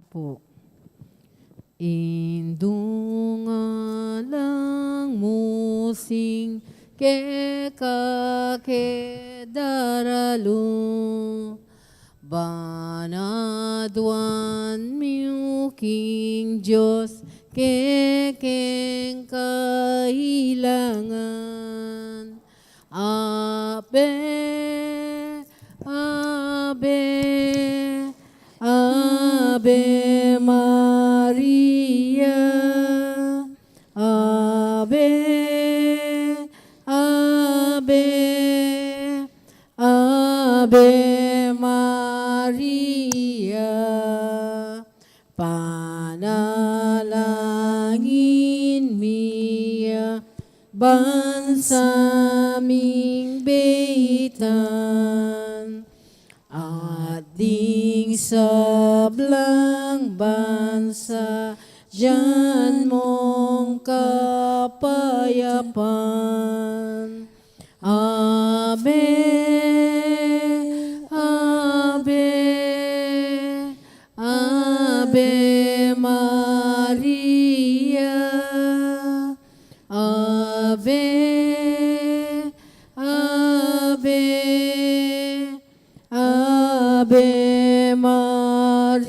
po. Indungalang musing ke daralu banadwan miuking Diyos kekeng kailangan. Ave, Ave, Ave Maria, Ave, Ave, Ave Maria, panalangin miya, bansaming beitan, ating sablang bansa, diyan mong kapayapan. Ave, Ave, Ave Maria, Ave, Ave, Ave Maria.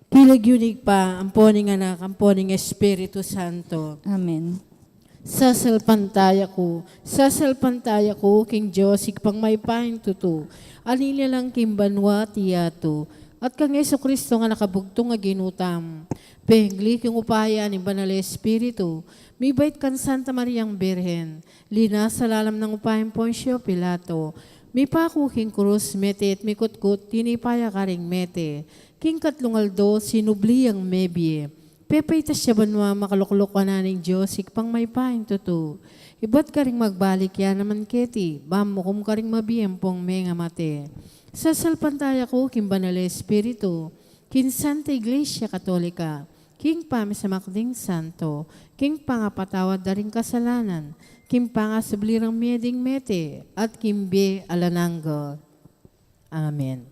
Pilagyunig pa, amponing anak, amponing Espiritu Santo. Amen. Sasalpantaya ko, King Diyos, ikpang may paing tuto, alila lang kimbanwa tiyato, at kang Yesu Kristo nga nakabugtong nga ginutam, pehengli kong upaya ni Banal Espiritu, may bait kan Santa Mariang Birhen, lina sa lalam ng upayang Poncio Pilato, may pakuking krus, mete at mikutkut, tinipaya karing mete, king katlungaldo, sinubli ang mebye, pepay tas siya banwa makaluklok ka na ng Diyos, ikpang may paing tuto. Iba't ka rin magbalik yan naman keti, bamukum ka rin mabiyempong menga mate. Sa salpantaya ko, king Banal Espiritu, king Santa Iglesia Katolika, king pamisamakding santo, king pangapatawad daring kasalanan, king pangasablirang meding mete, at king be alananggo. Amen.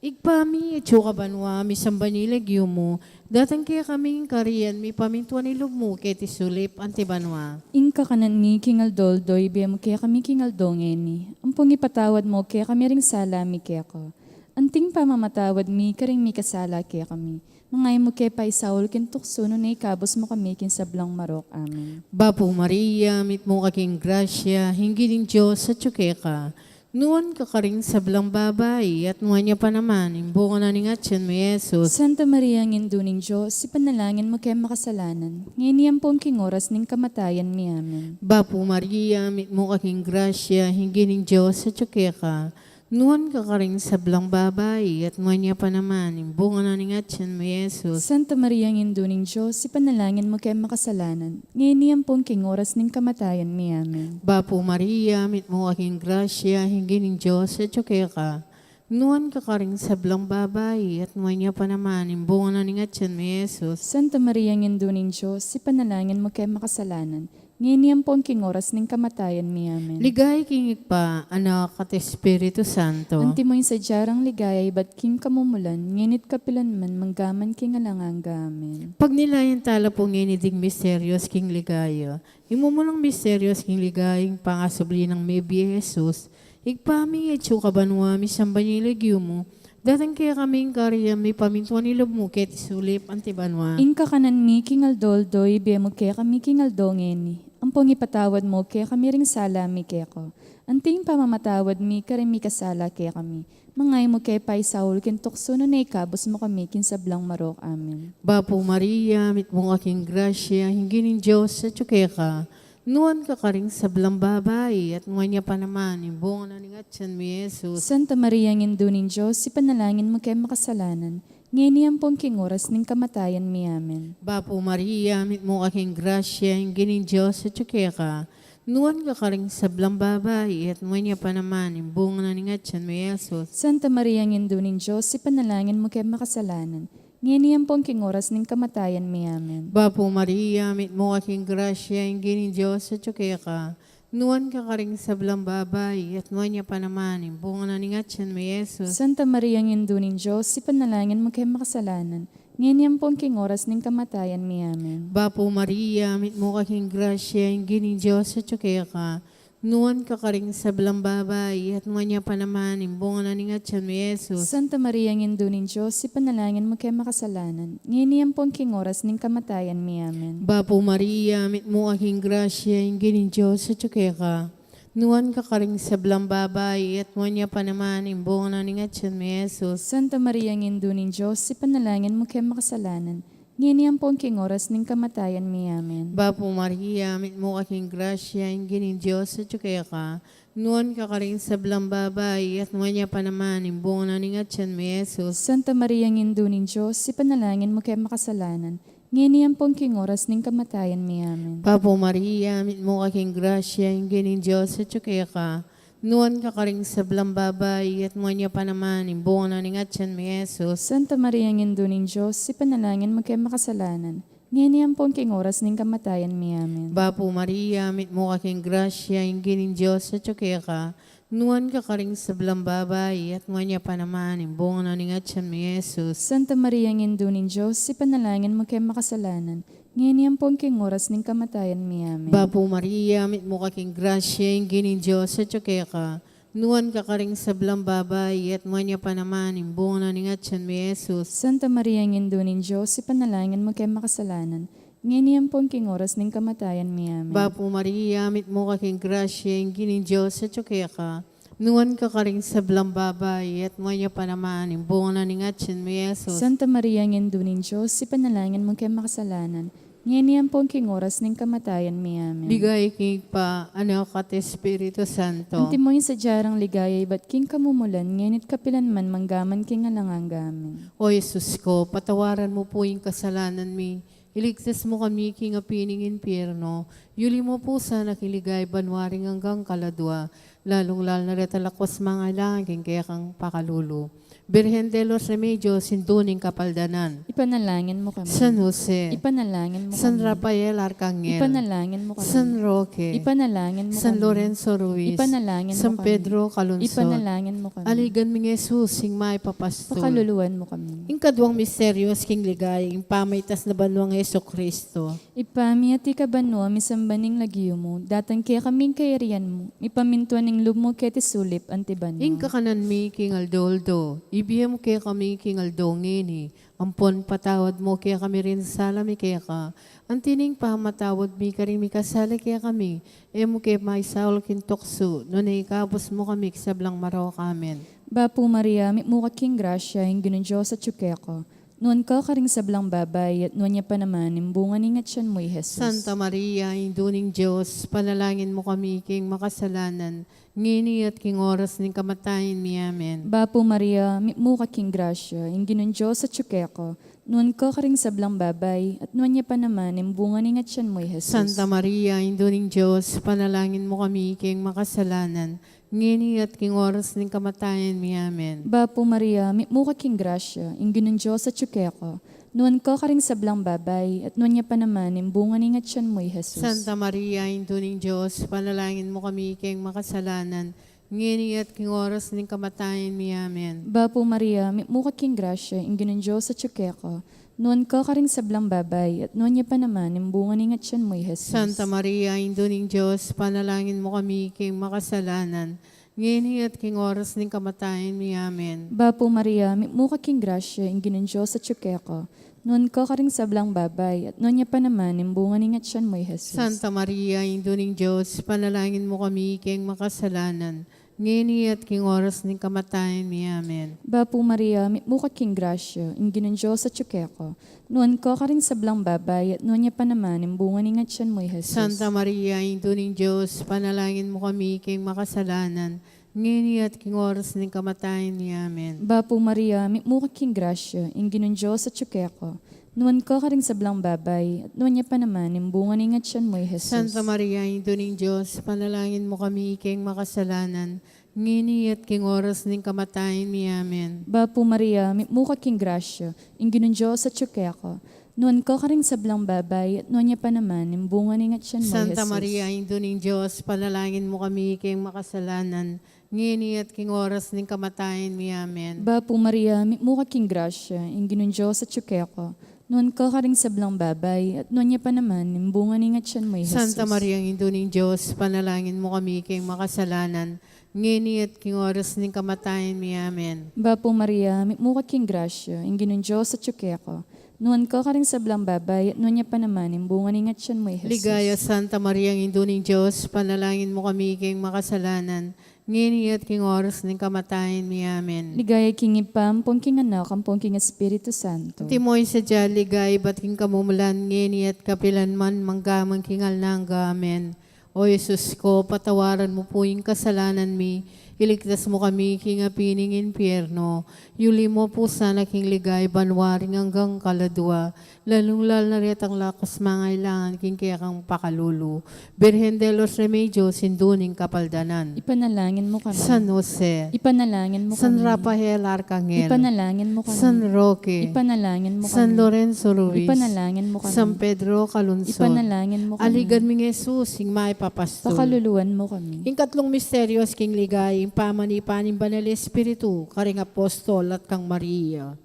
Igpami, etsuka banwa, misambanilag mo, datang kaya kaming kariyan, mi pamintuan ilog mo, keti sulip, antibanwa. Inka kanan mi kingal doy, biya mo kaya kami kingal dongeni. Ampong ipatawad mo kaya kami ring sala mi kaya ko. Anting pamamatawad mi karing mi kasala kaya kami. Mangay mo kaya pa isaul kin tukso no na ikabos mo kami kin sablang marok. Amen. Bapo Maria, mit mo kaking grasya, hingi ng Diyos sa tsukeka. Noon ka karing sablang babay, at mga niya pa naman, imbunga na ni Ngatyan mo, Yesus. Santa Maria, nginduning Diyos, si panalangin mo kaya makasalanan. Ngayon niyang pong kingoras ning kamatayan mi. Amen. Bapo Maria, mit mo kaking grasya, hingi ng Diyos sa tsukeka. Noon ka karing sablang babay, at mga niya pa naman, imbunga na ni Ngatyan mo, Yesus. Santa Maria, nginduning Diyos, si panalangin mo kaya makasalanan. Ngayon niyang pong kingoras ning kamatayan mi. Amen. Bapo Maria, mit mo kaking grasya, hingi ng Diyos sa tsukeka. Noon ka karing sablang babay, at mga niya pa naman, imbunga na ni Ngatyan mo, Yesus. Santa Maria, nginduning Diyos, si panalangin mo kaya makasalanan. Ngayon niyang pong kingoras ning kamatayan mi. Amen. Ligay kingig pa, anak at Espiritu Santo. Anti mo yung sadyarang ligaya, ba't king kamumulan, nginit kapilan man, manggaman king alanganga. Amen. Pag nilayan tala po nginidig misteryos king ligaya, imumunang misteryos king ligayang pangasubli ng maybe Jesus, igpami etsu kabanwa, misambanyilig mo, datang kaya kaming karya, may pamintuan nilog mo, ket sulip, antibanwa. Inka kanan mi king aldoldoy, biya mo kaya kami king aldongeni. Ampong ipatawad mo kaya kami ring sala mi kaya ko. Anting pamamatawad mi kare mi kasala kaya kami. Mangay mo kaya pa isaul kin tukso no na ikabos mo kami kin sablang marok. Amen. Bapo Maria, mit mong aking grasya, hingi ng Diyos sa tsukeka. Noon ka karing sablang babay, at mga niya pa naman, imbunga na ni Ngatyan mo, Yesus. Santa Maria, nginduning Diyos, si panalangin mo kaya makasalanan. Ngayon niyang pong kingoras ning kamatayan mi. Amen. Bapo Maria, mit mo aking grasya, hingi ng Diyos sa tsukeka. Noon ka karing sablang babay, at mga niya pa naman, imbunga na ni Ngatyan mo, Yesus. Santa Maria, nginduning Diyos, si panalangin mo kaya makasalanan. Ngayon niyang pong kingoras ning kamatayan mi. Amen. Bapo Maria, mit mo aking grasya, hingi ng Diyos sa tsukeka. nuwan ka karing sablang babay, at nuwan niya pa naman, bunga na ningat siyan may Yesus. Santa Maria, Nginduning Diyos, ipanalangin mo kay makasalanan, ngayon po king oras ng kamatayan mi. Amen. Bapo Maria, mit mo kaking grasya, yung gining Diyos at kaya ka, nuwan ka karing sablang babay, at nuwan niya pa naman, bunga na ningat siyan may Yesus. Santa Maria, Nginduning Diyos, ipanalangin mo kay makasalanan, ngayon po king oras ng kamatayan mi. Amen. Bapo Maria, mit mo kaking grasya, yung gining Diyos at kaya ka, nuwan ka karing sablang babay, at nuwan niya pa naman, bunga na ningat siyan may Yesus. Santa Maria, Nginduning Diyos, ipanalangin mo kay makasalanan, ngayon po king oras ng kamatayan mi. Amen. Bapo Maria, mit mo kaking grasya, yung gining Diyos at kaya ka, nuwan ka karing sablang babay, at nuwan niya pa naman, bunga na ningat siyan may Yesus. Santa Maria, Nginduning Diyos, ipanalangin mo kay makasalanan, ngayon po king oras ng kamatayan mi. Amen. Papo Maria, mit mo kaking grasya, yung gining Diyos at kaya ka, nuwan ka karing sablang babay, at nuwan niya pa naman, bunga na ningat siyan may Yesus. Santa Maria, Nginduning Diyos, ipanalangin mo kay makasalanan, ngayon po king oras ng kamatayan mi. Amen. Bapo Maria, mit mo kaking grasya, yung gining Diyos at kaya ka, nuwan ka karing sablang babay, at nuwan niya pa naman, bunga na ningat siyan may Yesus. Santa Maria, Nginduning Diyos, ipanalangin mo kay makasalanan, ngayon po king oras ng kamatayan mi. Amen. Bapo Maria, mit mo kaking grasya, yung gining Diyos at kaya ka, nuwan ka karing sablang babay, at nuwan niya pa naman, bunga na ningat siyan may Yesus. Santa Maria, Nginduning Diyos, ipanalangin mo kay makasalanan, ngayon po king oras ng kamatayan mi. Amen. Bapo Maria, mit mo kaking grasya, yung gining Diyos at kaya ka, nuwan ka karing sablang babay, at nuwan niya pa naman, bunga na ningat siyan may Yesus. Santa Maria, Nginduning Diyos, ipanalangin mo kay makasalanan, ngayon po king oras ng kamatayan mi. Amen. Bigay king pa, anak at Espiritu Santo. Anti mo yung sadyarang ligaya, ba't king kamumulan, ngenit kapilan man manggaman king alanganggamin. O Jesus ko, patawaran mo po yung kasalanan mi. Iligtas mo kami king apining impyerno. Yuli mo po sana kiligay banwaring hanggang kaladwa. Lalong-lal na retalakwas mga langing kaya kang pakalulu. Birhen de los Remedios, sinduning kapaldanan. Ipanalangin mo kami. San Jose, Ipanalangin mo San kami. Rafael Arcangel, Ipanalangin mo kami. San Roque, Ipanalangin mo San kami. Lorenzo Ruiz, Ipanalangin San mo kami. Pedro Calungsod, Ipanalangin mo kami. aligan mi Jesus, sing may papastol. Pakaluluan mo kami. Ing kadwang misteryos king ligay, ing pamaytas na banwang Yeso Kristo. Ipami at ikabanwa, misambaning lagiyo mo, datang kaya kaming kairian mo, ipamintuan ng lub mo kaya tisulip, antibanwa. Ing kakanan mi king aldoldo, ibiyam kaya kami king aldongini, ampon patawad mo kaya kami rin salami kaya ka, antining pahamatawad mi karing mi kasali kaya kami, emo kaya may saul kintokso, nunay ikabos mo kami sablang maraw kamen. Bapo Maria, mi mo king grasya, yung ginon Diyos at tsukeko. Noon ka karing sablang babay, at noon niya pa naman, imbunga ningat siyan mo, Jesus. Santa Maria, induning Diyos, panalangin mo kami king makasalanan, ngini at king oras ng kamatayan mi. Amen. Bapo Maria, mi mo king grasya, yung ginon Diyos at tsukeko. Noon ka karing sablang babay, at noon niya pa naman, imbunga ningat siyan mo, Jesus. Santa Maria, induning Diyos, panalangin mo kami king makasalanan, ngini at king oras ng kamatayan mi. Amen. Bapo Maria, mi mo king grasya, yung ginon Diyos at tsukeko. Noon ka karing sablang babay, at noon niya pa naman, imbunga ningat siyan mo, Jesus. Santa Maria, induning Diyos, panalangin mo kami king makasalanan, ngini at king oras ng kamatayan mi. Amen. Bapo Maria, mi mo king grasya, yung ginon Diyos at tsukeko. Noon ka karing sablang babay, at noon niya pa naman, imbunga ningat siyan mo, Jesus. Santa Maria, induning Diyos, panalangin mo kami king makasalanan, ngini at king oras ng kamatayan mi. Amen. Bapo Maria, mi mo king grasya, yung ginon Diyos at tsukeko. Noon ka karing sablang babay, at noon niya pa naman, imbunga ningat siyan mo, Jesus. Santa Maria, induning Diyos, panalangin mo kami king makasalanan, ngini at king oras ng kamatayan mi. Amen. Bapo Maria, mi mo king grasya, yung ginon Diyos at tsukeko. Noon ka karing sablang babay, at noon niya pa naman, imbunga ningat siyan mo, Jesus. Santa Maria, induning Diyos, panalangin mo kami king makasalanan, ngini at king oras ng kamatayan mi. Amen. Bapo Maria, mi mo king grasya, yung ginon Diyos at tsukeko. Noon ka karing sablang babay, at noon niya pa naman, imbunga ningat siyan mo, Jesus. Santa Maria, induning Diyos, panalangin mo kami king makasalanan, ngini at king oras ng kamatayan mi. Amen. Bapo Maria, mi mo king grasya, yung ginon Diyos at tsukeko. Nuan ko karing sablang babay, at nuan niya pa naman, imbunga ni ngat siyan mo, Santa Jesus. Maria, Indo ning Diyos, panalangin mo kami kayong makasalanan, ngini at king oras ning kamatayan mi. Amen. Ba po Maria, mukha king grasya, ing ginun Diyos at ko. Nuan ko karing sablang babay, at nuan niya pa naman, imbunga ni ngat siyan mo, Jesus. Santa Maria, Indo ning Diyos, panalangin mo kami kayong makasalanan, ngini at king oras ning kamatayan mi. Amen. Ba po Maria, mukha king grasya, ing ginun Diyos at ko. Nuan ko karing sablang babay, at nuan niya pa naman, imbunga ni ngat siyan mo, Jesus. Ligaya Santa Maria, Indo ning Diyos, panalangin mo kami kayong makasalanan, ngini at king oras ning kamatayan mi. Amen. Ligaya king ipam, pong king anak, ang pong king Espiritu Santo. Timoy sa dya, ligay, ba't king kamumulan, ngini at kapilan man, manggamang kingal nangga. Amen. O Jesus ko, patawaran mo po yung kasalanan mi, iligtas mo kami king apining impyerno, yuli mo po sana king ligay, banwaring hanggang kaladwa, lalong lal na rin ang lakos mga ilangan, king kaya kang pakalulu. Birhen de los Remedios, sinduning kapaldanan. Ipanalangin mo kami. San Jose, Ipanalangin mo San kami. Rafael Arcangel, Ipanalangin mo kami. San Roque, Ipanalangin mo kami. San Lorenzo Ruiz, Ipanalangin mo kami. San Pedro Calungsod, Ipanalangin mo kami. aligan mi Jesus, ing maipapastol. Pakaluluan mo kami. Ing katlong misteryos king ligay, ing pamanipaning banal Espiritu, karing apostol at kang Maria.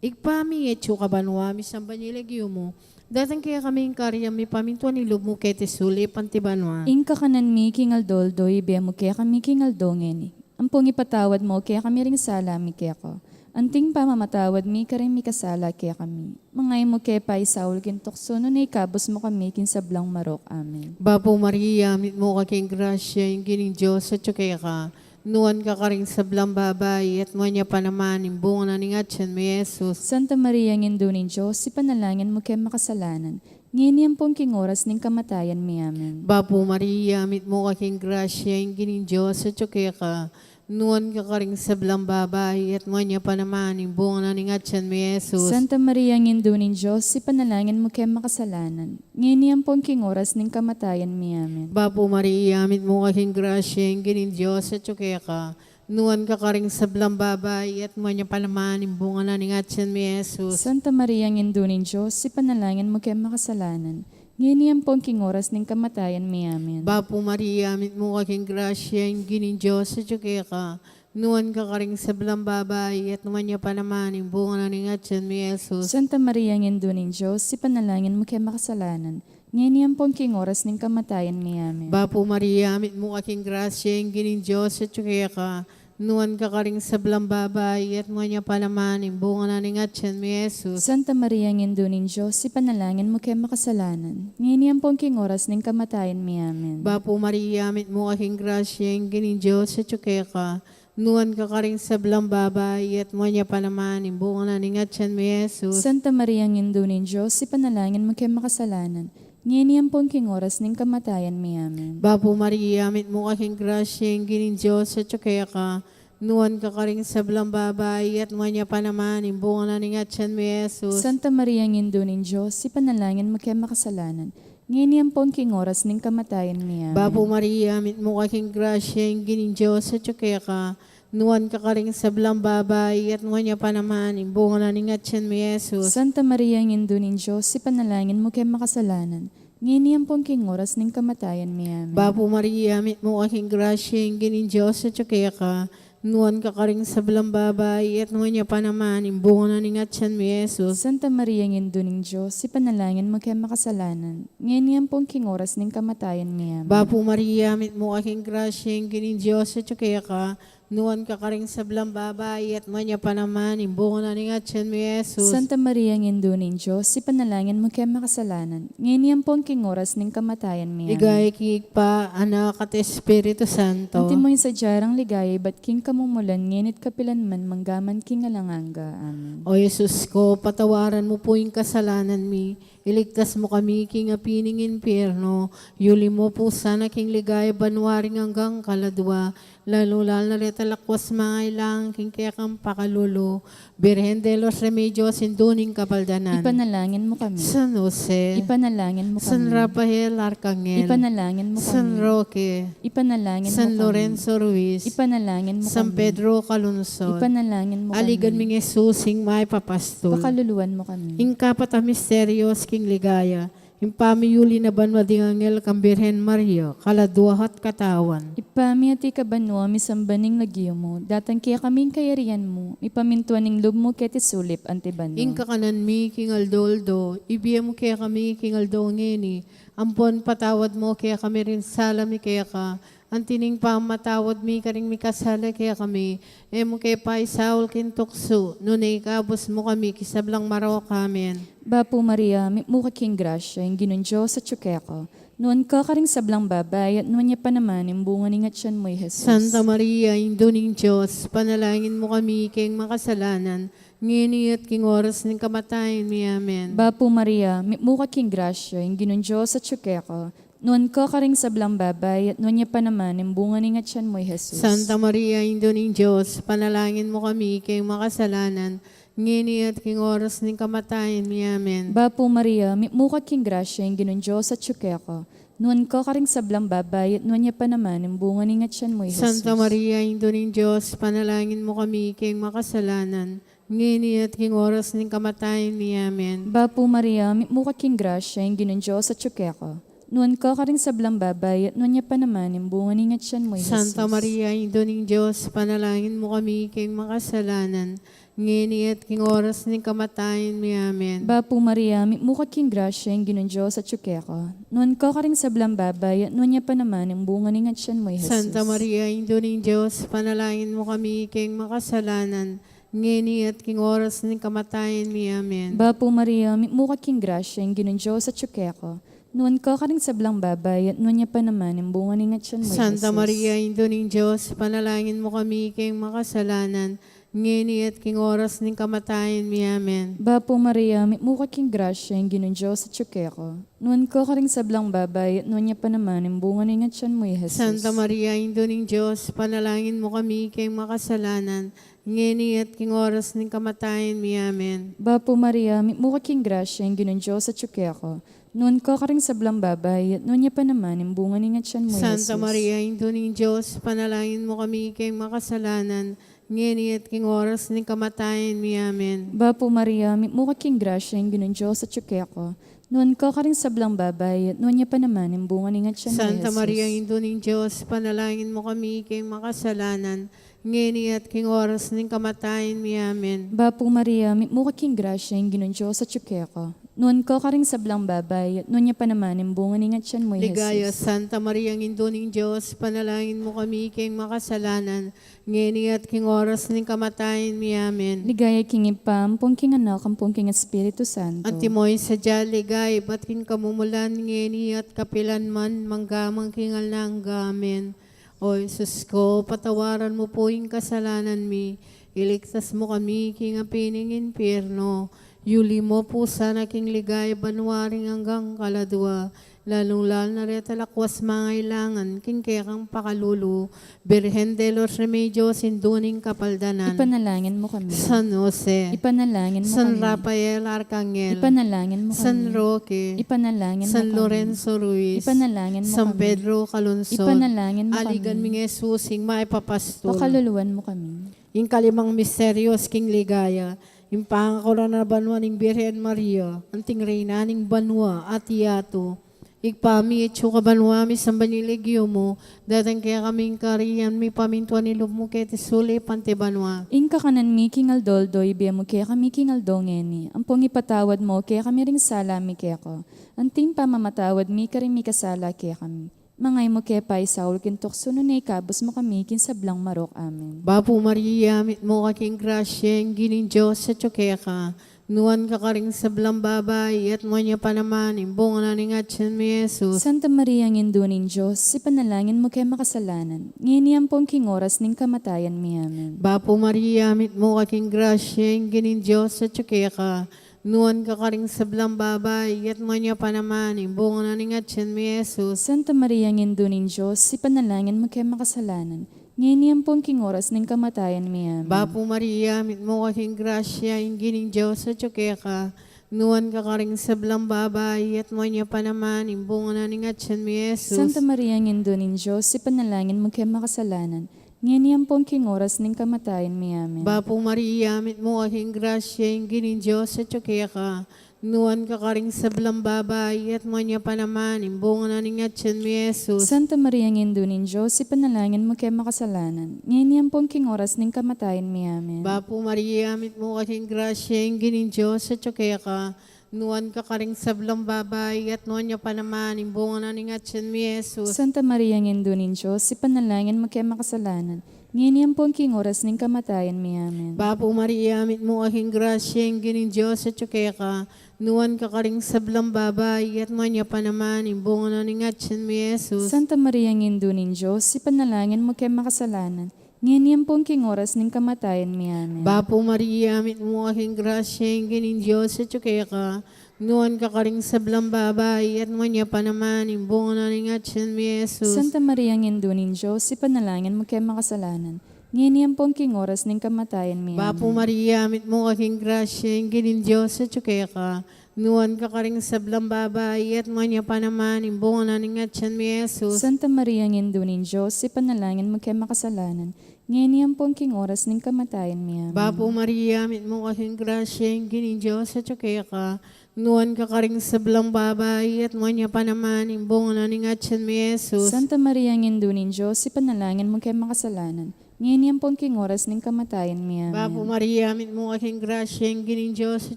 Igpami etyo kabanwa, mi sambanyilegyo mo, datang kaya kami ing karyam mi pamintuan ni lumo kete suli pantibanwa. Inka kanan mi kingaldo, doy be mo kaya kami kingaldongen. Ang pong ipatawad mo kaya kami ring sala mi kaya ko. Anting pamamatawad mi karing mi kasala kaya kami. Mangay mo kaya pa isaul kintokso, no na ikabos mo kami kinsablang marok. Amen. Bapo Maria, mit mo ka king grasya, ing gining Diyos at kaya ka, nuan ka karing sablang babay, at mo niya pa naman, imbunga na ningatyan mi Jesus. Santa Maria, ngindo nin Diyos, ipanalangin mo kaya makasalanan. Ngayon pong king oras ning kamatayan mi. Amen. Bapo Maria, mit mo ka king grasya, ing gining Diyos at kaya ka, nuan ka karing sablang babay, at mo niya pa naman, imbunga na ningatyan mi Jesus. Santa Maria, ngindo nin Diyos, ipanalangin mo kaya makasalanan. Ngayon pong king oras ning kamatayan mi. Amen. Bapo Maria, mit mo ka king grasya, ing gining Diyos at kaya ka, nuan ka karing sablang babay, at mo niya pa naman, imbunga na ningatyan mi Jesus. Santa Maria, ngindo nin Diyos, ipanalangin mo kaya makasalanan. Ngayon pong king oras ning kamatayan mi. Amen. Bapo Maria, mit mo ka king grasya, ing gining Diyos at kaya ka, nuan ka karing sablang babay, at naman niya pa naman, imbunga na ningatyan mi Jesus. Santa Maria, ngindo nin Diyos, ipanalangin mo kaya makasalanan. Ngayon pong king oras ning kamatayan mi. Amen. Bapo Maria, mit mo ka king grasya, ing gining Diyos at kaya ka, nuan ka karing sablang babay, at naman niya pa naman, imbunga na ningatyan mi Jesus. Santa Maria, ngindo nin Diyos, ipanalangin mo kaya makasalanan. Ngayon pong king oras ning kamatayan mi. Amen. Bapo Maria, mit mo ka king grasya, ing gining Diyos at kaya ka, nuan ka karing sablang babay, at mo niya pa naman, imbunga na ningatyan mi Jesus. Santa Maria, ngindo nin Diyos, ipanalangin mo kaya makasalanan. Ngayon pong king oras ning kamatayan mi. Amen. Bapo Maria, mit mo ka king grasya, ing gining Diyos at kaya ka, nuan ka karing sablang babay, at mo niya pa naman, imbunga na ningatyan mi Jesus. Santa Maria, ngindo nin Diyos, ipanalangin mo kaya makasalanan. Ngayon pong king oras ning kamatayan mi. Amen. Bapo Maria, mit mo ka king grasya, ing gining Diyos at kaya ka, nuan ka karing sablang babay, at mo niya pa naman, imbunga na ningatyan mi Jesus. Santa Maria, ngindo nin Diyos, ipanalangin mo kaya makasalanan. Ngayon pong king oras ning kamatayan mi. Amen. Bapo Maria, mit mo ka king grasya, ing gining Diyos at kaya ka, nuan ka karing sablang babay, at mo niya pa naman, imbunga na ningatyan mi Jesus. Santa Maria, ngindo nin Diyos, ipanalangin mo kaya makasalanan. Ngayon pong king oras ning kamatayan mi. Amen. Bapo Maria, mit mo ka king grasya, ing gining Diyos at kaya ka, nuan ka karing sablang babay, at mo niya pa naman, imbunga na ningatyan mi Jesus. Santa Maria, ngindo nin Diyos, ipanalangin mo kaya makasalanan. Ngayon pong king oras ning kamatayan mi. Amen. Ligay kikpa, anak at Espiritu Santo. Anti mo sa jarang ligay, ba't king kamumulan, nginit kapilan man, manggaman king alanganga. Amen. O Jesus ko, patawaran mo po yung kasalanan mi. Iligtas mo kami king apining impyerno. Yuli mo po sana king ligay, banwaring hanggang kaladwa. lalo na reta lakwas mga ilang king kaya kang pakalulu, Birhen de los Remedios, induning kapaldanan. Ipanalangin mo kami. San Jose, Ipanalangin mo San kami. Rafael Arcangel, Ipanalangin mo San kami. Roque, Ipanalangin mo San kami. Lorenzo Ruiz, Ipanalangin mo San kami. Pedro Calunsod, Ipanalangin mo aligan kami. ming Jesus, sing may papastol. Pakaluluan mo kami. Ing kapata misterios king ligaya, ing pamiyuli na banwa ding angel kang Birhen Maria, kaladuahat katawan. Ipami ati kabanwa misambaning lagyo mo, datang kaya kaming kayarian mo, ipamintuan ng loob mo keti sulip antibanwa. Ing kakanan mi king aldoldo, ibiyam mo kaya kami king aldo ngeni, ampon patawad mo kaya kami rin salami kaya ka, antining pamatawad mi karing mi kasala kaya kami, emo kaya pa isaul kintukso, nunay kabos mo kami kisablang maraw kamen. Bapo Maria, mukha king grasya, yung ginunjo sa tsukeko. Noon ka karing sablang babay, at noon niya pa naman, yung bunga ni ngatyan mo, Jesus. Santa Maria, Induning Diyos, panalangin mo kami kayong makasalanan, ngini at king oras ng kamatayan mi. Amen. Bapo Maria, mukha king grasya, yung ginunjo sa tsukeko. Noon ka karing sablang babay, at noon niya pa naman, yung bunga ni ngatyan mo, Jesus. Santa Maria, Induning Diyos, panalangin mo kami kayong makasalanan, ngini at king oras ng kamatayan mi. Amen. Bapo Maria, mukha king grasya, yung ginunjo sa tsukeko. Noon ka karing sablang babay, at noon niya pa naman, yung bunga ni ngatyan mo, Jesus. Santa Maria, Induning Diyos, panalangin mo kami kayong makasalanan, ngini at king oras ng kamatayan mi. Amen. Bapo Maria, mukha king grasya, yung ginunjo sa tsukeko. Noon ka karing sablang babay, at noon niya pa naman, yung bunga ni ngatyan mo, Jesus. Santa Maria, Induning Diyos, panalangin mo kami kayong makasalanan, ngini at king oras ng kamatayan mi. Amen. Bapo Maria, mukha king grasya, yung ginunjo sa tsukeko. Noon ka karing sablang babay, at noon niya pa naman, yung bunga ni ngatyan mo, Jesus. Santa Maria, Induning Diyos, panalangin mo kami kayong makasalanan, ngini at king oras ng kamatayan mi. Amen. Bapo Maria, mukha king grasya, yung ginunjo sa tsukeko. Noon ka karing sablang babay, at noon niya pa naman, yung bunga ni ngatyan mo, Santa Jesus. Maria, Induning Diyos, panalangin mo kami kayong makasalanan, ngini at king oras ng kamatayan mi. Amen. Bapo Maria, mukha king grasya, yung ginunjo sa tsukeko. Noon ka karing sablang babay, at noon niya pa naman, yung bunga ni ngatyan mo, Jesus. Santa Maria, Induning Diyos, panalangin mo kami kayong makasalanan, ngini at king oras ng kamatayan mi. Amen. Bapo Maria, mukha king grasya, yung ginunjo sa tsukeko. Noon ka karing sablang babay, at noon niya pa naman, yung bunga ni ngatyan mo, Jesus. Santa Maria, Induning Diyos, panalangin mo kami kayong makasalanan, ngini at king oras ng kamatayan mi. Amen. Bapo Maria, mukha king grasya, yung ginunjo sa tsukeko. Noon ka karing sablang babay, at noon niya pa naman, yung bunga ni ngatyan mo, Santa Jesus. Maria, Induning Diyos, panalangin mo kami kayong makasalanan, ngini at king oras ng kamatayan mi. Amen. Bapo Maria, mukha king grasya, yung ginunjo sa tsukeko. Noon ka karing sablang babay, at noon niya pa naman, yung bunga ni ngatyan mo, Ligaya, Jesus. Santa Maria, Induning Diyos, panalangin mo kami kayong makasalanan, ngini at king oras ng kamatayan mi. Amen. Ligaya king ipam, king anak, king Espiritu Santo. Antimoy sa ligay, ba't king kamumulan, ngini at kapilan man, manggamang kingal ng gamen. O Jesus ko, patawaran mo po yung kasalanan mi, iligtas mo kami king apining impyerno, yuli mo po sana king ligay, banwaring hanggang kaladwa, lalong na reta lakwas mga ilangan, king kekang pakalulu, Birhen de los Remedios, induning kapaldanan, Ipanalangin mo kami. San Jose, Ipanalangin mo San kami. Rafael Arcangel, Ipanalangin mo kami. San Roque, Ipanalangin mo San kami. Lorenzo Ruiz, Ipanalangin mo San kami. Pedro Calunsod, Ipanalangin mo aligan kami. ming Jesus, sing maipapastol. Pakaluluan mo kami. Yung kalimang misteryos, king ligaya, yung pangakula na banwa ng Birhen Maria, anting reyna ng banwa at iyato, igpami at suka banwa mi sambaniligyo mo, datang kaya kaming kariyan mi pamintuan ni mo kete suli pante banwa. Inka kanan mi king aldoldo, ibiya mo kaya kami king aldongeni. Ang pong ipatawad mo, kaya kami ring sala mi kaya ko. Anting pamamatawad mi ka rin mi kasala kaya kami. Mangay mo kaya pa isaul kintok sununay kabos mo kami kin sablang marok. Amen. Bapo Maria, mit mo kaking grasya, ang gining Diyos sa tsukeka, nuwan ka karing sablang babay, at mo niya pa naman, imbong na ni ngatsin mi Jesus. Santa Maria ng Induning Diyos, ipanalangin mo kaya makasalanan. Ngayon pong king oras ning kamatayan mi. Amen. Bapo Maria, mit mo kaking grasya, ang gining Diyos sa tsukeka, nuwan ka karing sablang babay, at mo niya pa naman, imbong na ni ngatsin mi Jesus. Santa Maria ng Induning Diyos, ipanalangin mo kaya makasalanan. ngayon pong king oras ng kamatayan mi. Amen. Bapo Maria, mit mo kasing grasya, ingining Diyos sa tsuke ka. Nuwan ka karing sablang babay, at mo niya pa naman, imbungan na ning atyan mi Jesus. Santa Maria, ngendo nin Diyos, si panalangin mo kaya makasalanan, ngayon pong king oras ng kamatayan mi. Amen. Bapo Maria, mit mo kasing grasya, ingining Diyos sa tsuke ka. Nuwan ka karing sablang babay, at mo niya pa naman, imbungan na ning atyan mi Jesus. Santa Maria, ngendo nin Diyos, si panalangin mo kaya makasalanan, ngayon pong king oras ng kamatayan mi. Amen. Bapo Maria, mit mo kasing grasya, ingining Diyos sa tsuke ka. Nuwan ka karing sablang babay, at nuwan niya pa naman, imbungan na ning atyan mi Jesus. Santa Maria, ngendo nin Diyos, si panalangin mo kaya makasalanan, ngayon pong king oras ng kamatayan mi. Amen. Bapo Maria, mit mo kasing grasya, ingining Diyos sa tsuke ka. Nuwan ka karing sablang babay, at nuwan niya pa naman, imbungan na ning atyan mi Jesus. Santa Maria, ngendo nin Diyos, si panalangin mo kaya makasalanan, ngayon pong king oras ng kamatayan mi. Amen. Bapo Maria, mit mo kasing grasya, ingining Diyos sa tsuke ka. Nuwan ka karing sablang babay, at nuwan niya pa naman, imbungan na ning atyan mi Jesus. Santa Maria, ngendo nin Diyos, si panalangin mo kaya makasalanan, ngayon pong king oras ng kamatayan mi. Bapo Amen. Maria, mit mo kasing grasya, ingining Diyos sa tsuke ka. Nuwan ka karing sablang babay, at nuwan niya pa naman, imbungan na ning atyan mi Jesus. Santa Maria, ngendo nin Diyos, si panalangin mo kaya makasalanan, ngayon pong king oras ng kamatayan mi. Amen. Bapo Maria, mit mo kasing grasya, ingining Diyos sa tsuke ka. Nuwan ka karing sablang babay, at nuwan niya pa naman, imbungan na ning atyan mi Jesus. Santa Maria, ngendo nin Diyos, si panalangin mo kaya makasalanan, ngayon pong king oras ng kamatayan mi. Amen. Bapo Maria, mit mo kasing grasya, ingining Diyos sa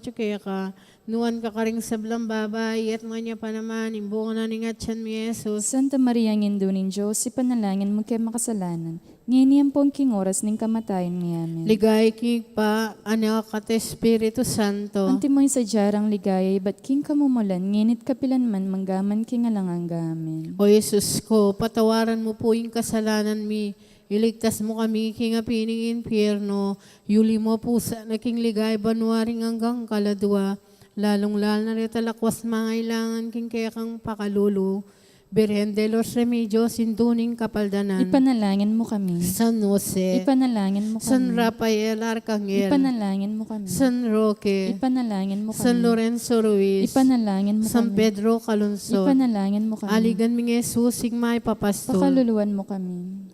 tsuke ka. Nuwan ka karing sablang babay, at nuwan niya pa naman, imbungan na ning atyan mi Jesus. Santa Maria, ngendo nin Diyos, si panalangin mo kaya makasalanan, ngayon pong king oras ng kamatayan mi. Amen. Ligay king pa, anak at Espiritu Santo. Antimoy sa jarang ligaya, ba't king kamumulan, nginit kapilan man, manggaman king alanganga. Amen. O Jesus ko, patawaran mo po yung kasalanan mi. Iligtas mo kami king apining impyerno. Yuli mo po sa naking ligay banwaring hanggang kaladwa. Lalong-lal na retalakwas mga ilangan king kaya kang pakalulu. Birhen de los Remedios, sinduning kapaldanan. Ipanalangin mo kami. San Jose. Ipanalangin mo San kami. Rafael Arcangel. Ipanalangin mo kami. San Roque. Ipanalangin mo San kami. Lorenzo Ruiz. Ipanalangin mo San kami. Pedro Calungsod. Ipanalangin mo kami. Aligan mi Jesus, sigmay papastol. Pakaluluan mo kami.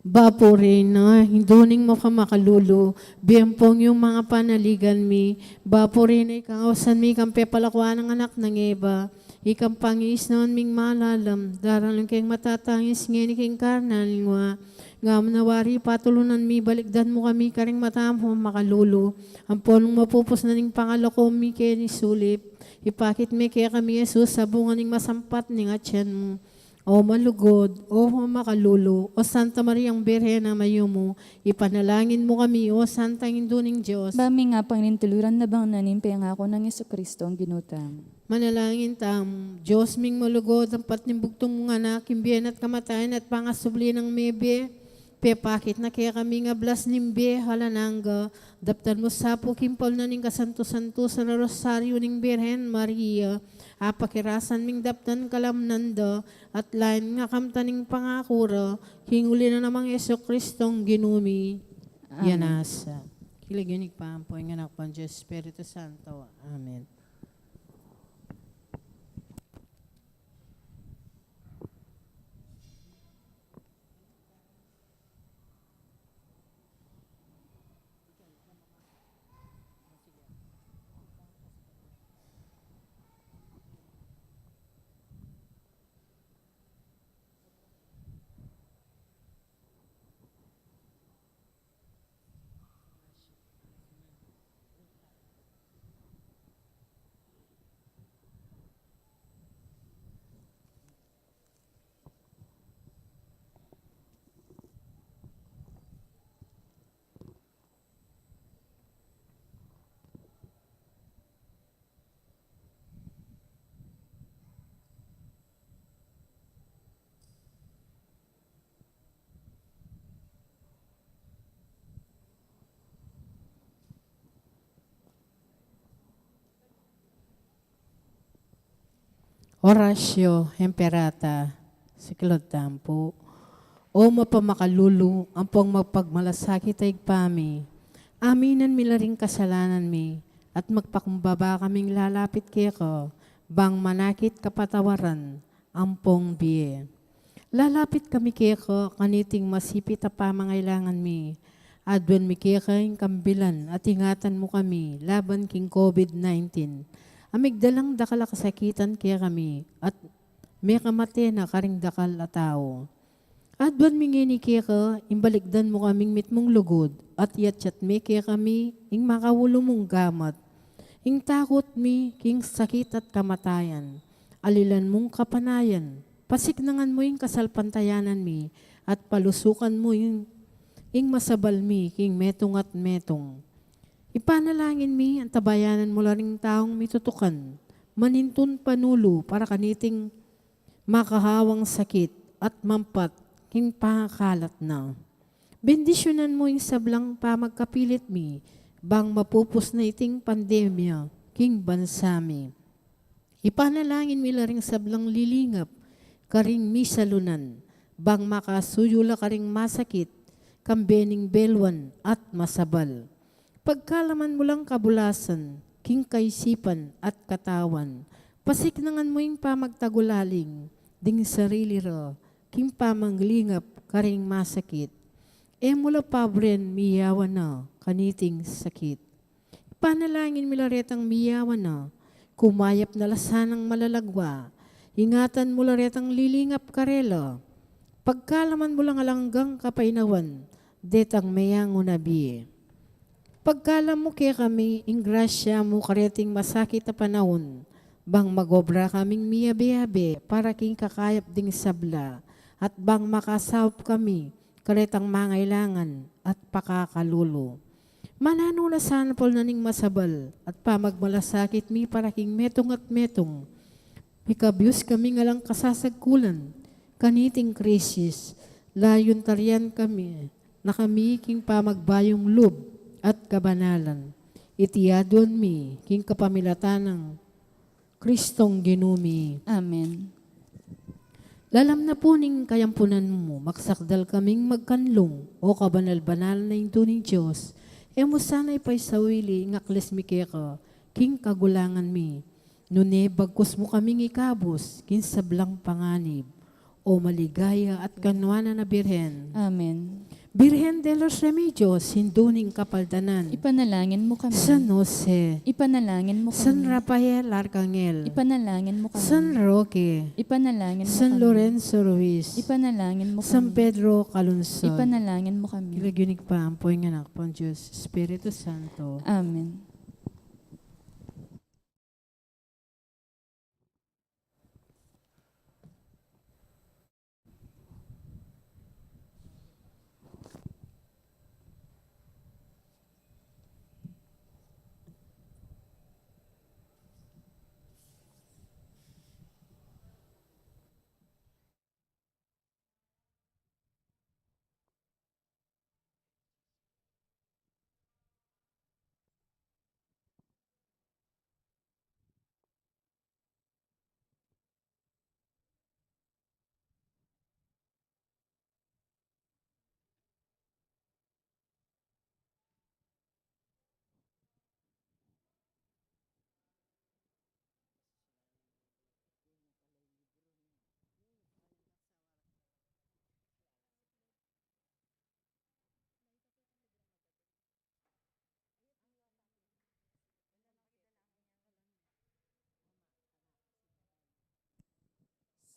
Bapo Reyna, hinduning mo ka makalulu, biyempong yung mga panaligan mi. Bapo Reyna, ikangawasan mi kang pepalakwa ng anak ng Eva. Ikang pangis noon ming malalam, darang kayong matatangis ngeni king karnalingwa. Nga manawari patulunan mi, balikdan mo kami karing matamo makalulu. Ang ponong mapupos na ning pangalako mi kaya ni sulip. Ipakit mi kaya kami Jesus, sabungan ning masampat ning atyan mo. O malugod, o makalulu, o Santa Mariang Birhen na mayumo, ipanalangin mo kami, o Santa Induning Diyos. Bami nga pang nintuluran na bang nanimpe ang ako ng Jesucristo ang ginutang. Manalangin tam, Diyos ming malugod, ang patnimbugtong mga anak, imbiyan at kamatayan at pangasubli ng mebe, pepakit na kaya kami nga blas nimbe, halanangga, daptan mo sapo kimpol na ning kasanto-santo sa rosaryo ning Birhen Maria, apakirasan ming daptan kalamnanda, at lain nga kamtaning pangakura, hinguli na namang Yeso Kristong ginumi, yanasa. Kilig pa ang po yung anak po, Diyos Espiritu Santo. Amen. Horatio Emperata, Siklod Tampo. O mapamakalulu, ampong magpagmalasakit ay pami. Aminan mi laring kasalanan mi, at magpakumbaba kaming lalapit keko, bang manakit kapatawaran, ampong biye. Lalapit kami keko, kaniting masipit a pamangailangan mi. Adwan mi kekaing kambilan at ingatan mo kami, laban king COVID-19. Amigdalang dakal a kasakitan kaya kami, at may kamate na karing dakal a tao. Adwan mi ngini kaya ka, imbalikdan mo kaming mitmong lugod, at yatsyat mi kaya kami, ing makawulo mong gamat. Ing takot mi, king sakit at kamatayan. Alilan mong kapanayan, pasiknangan mo yung kasalpantayanan mi, at palusukan mo yung masabal mi, king metong at metong. Ipanalangin mi, ang tabayanan mo laring taong mitutukan, manintun panulo para kaniting makahawang sakit at mampat, king pangakalat na. Bendisyonan mo yung sablang pamagkapilit mi, bang mapupos na iting pandemya, king bansami. Ipanalangin mi laring sablang lilingap, karing misalunan, bang makasuyula karing masakit, kambening belwan at masabal. Pagkalaman mo lang kabulasan, king kaisipan at katawan, pasiknangan mo yung pamagtagulaling, ding sarili ro, king pamanglingap, karing masakit. E mula pabren miyawan na, kaniting sakit. Panalangin milaretang miyawan na, kumayap na lasanang malalagwa, ingatan mo laretang lilingap karelo, pagkalaman mo lang alanggang kapainawan, detang mayang unabi. Pagkalam mo kaya kami, ingrasya mo kareting masakit na panahon, bang magobra kaming miyabe-yabe, para king kakayap ding sabla, at bang makasawap kami, karetang mangailangan at pakakalulo. Manano na sana pol naning masabal, at pamagmalasakit mi para king metong at metong. Ikabyus kami ngalang kasasagkulan, kaniting krisis, layon tarian kami, na kami king pamagbayong lub at kabanalan. Itiyadon mi, king kapamilatan ng Kristong ginumi. Amen. Lalam na po ning kayampunan mo, maksakdal kaming magkanlong, o kabanal-banal na yung tuning Diyos, e mo sana'y paisawili, ngakles mi keka, king kagulangan mi. Nune, bagkus mo kaming ikabos, kin sablang panganib, o maligaya at kanwana na birhen. Amen. Birhen de los Remedios, hinduning kapaldanan. Ipanalangin mo kami. San Jose, Ipanalangin mo San kami. Rafael Arcangel, Ipanalangin mo kami. San Roque, Ipanalangin mo San kami. Lorenzo Ruiz, Ipanalangin mo San kami. Pedro Calungsod, Ipanalangin mo kami. Ilagyunig pa ang po'y nganak pang Diyos, Espiritu Santo. Amen.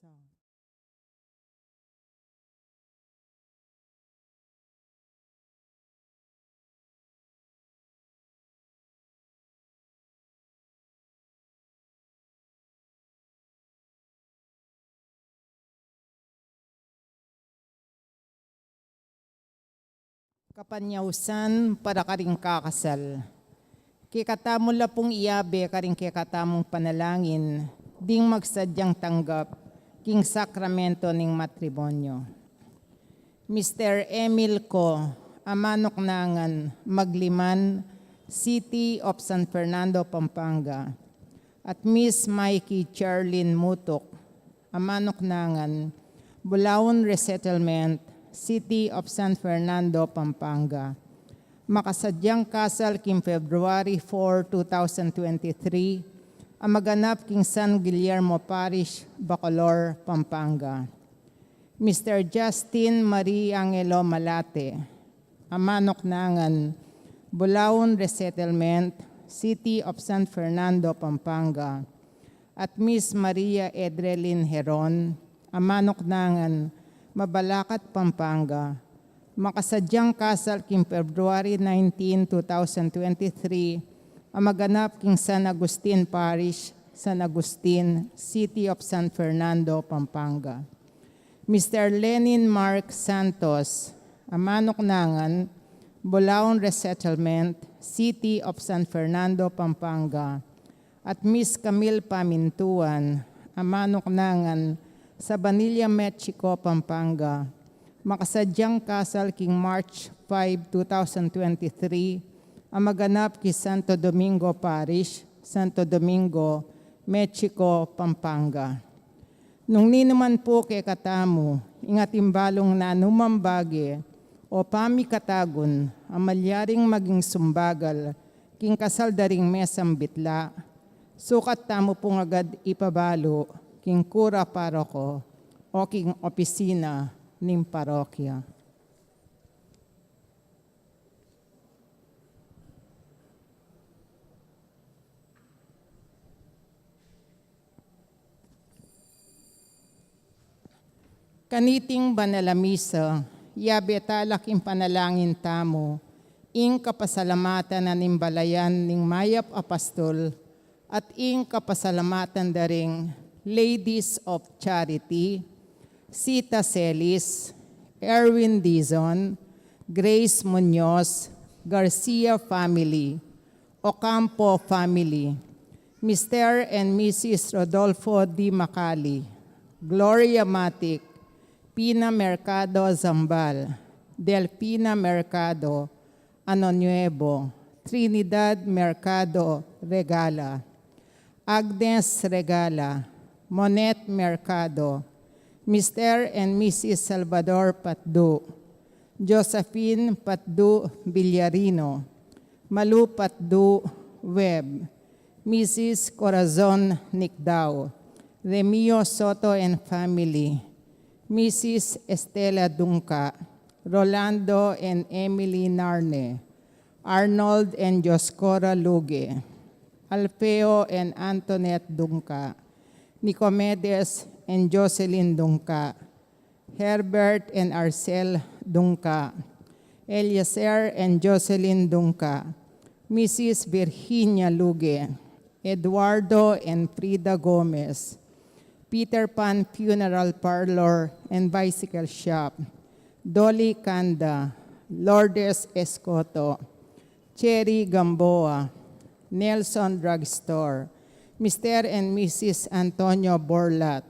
So, kapanyausan para karing kakasal. Kikatamo la pong iyabe karing kikatamong panalangin, ding magsadyang tanggap, king sakramento ning matrimonyo. Mr. Emil Ko, amanok nangan, Magliman, City of San Fernando, Pampanga. At Miss Mikey Charlene Mutok, amanok nangan, Bulaon Resettlement, City of San Fernando, Pampanga. Makasadyang kasal king February 4, 2023, ang maganap king San Guillermo Parish, Bacolor, Pampanga. Mr. Justin Marie Angelo Malate, amanok nangan, Bulaon Resettlement, City of San Fernando, Pampanga, at Miss Maria Edrelin Heron, amanok nangan, Mabalacat, Pampanga. Makasadyang kasal king February 19, 2023, ang maganap king San Agustin Parish, San Agustin, City of San Fernando, Pampanga. Mr. Lenin Mark Santos, amanok nangan, Bulaon Resettlement, City of San Fernando, Pampanga, at Miss Camille Pamintuan, amanok nangan, sa Banilla, Mexico, Pampanga. Makasadyang kasal king March 5, 2023, ang maganap kay Santo Domingo Parish, Santo Domingo, Mexico, Pampanga. Nung ninuman po kay katamu, ingatimbalong na numambagi o pamikatagon, ang malyaring maging sumbagal, king kasal daring mesang bitla, sukat tamo pong agad ipabalo, king kura paroko, o king opisina ning parokya. Kaniting banalamisa, yabetalak in panalangin tamo, ing kapasalamatan na nimbalayan ning mayap apostol, at ing kapasalamatan daring Ladies of Charity, Sita Celis, Erwin Dizon, Grace Munoz, Garcia family, Ocampo family, Mr. and Mrs. Rodolfo D. Macali, Gloria Matic, Pina Mercado Zambal, Delpina Mercado, Ano Nuevo, Trinidad Mercado Regala, Agnes Regala, Monet Mercado, Mr. and Mrs. Salvador Patdu, Josephine Patdu Villarino, Malu Patdu Web, Mrs. Corazon Nicdao, Remio Soto and family, Mrs. Estela Dunca, Rolando and Emily Narne, Arnold and Joscora Luge, Alfeo and Antoinette Dunca, Nicomedes and Jocelyn Dunca, Herbert and Arcel Dunca, Eliezer and Jocelyn Dunca, Mrs. Virginia Luge, Eduardo and Frida Gomez, Peter Pan Funeral Parlor and Bicycle Shop, Dolly Kanda, Lourdes Escoto, Cherry Gamboa, Nelson Drugstore, Mr. and Mrs. Antonio Borlat,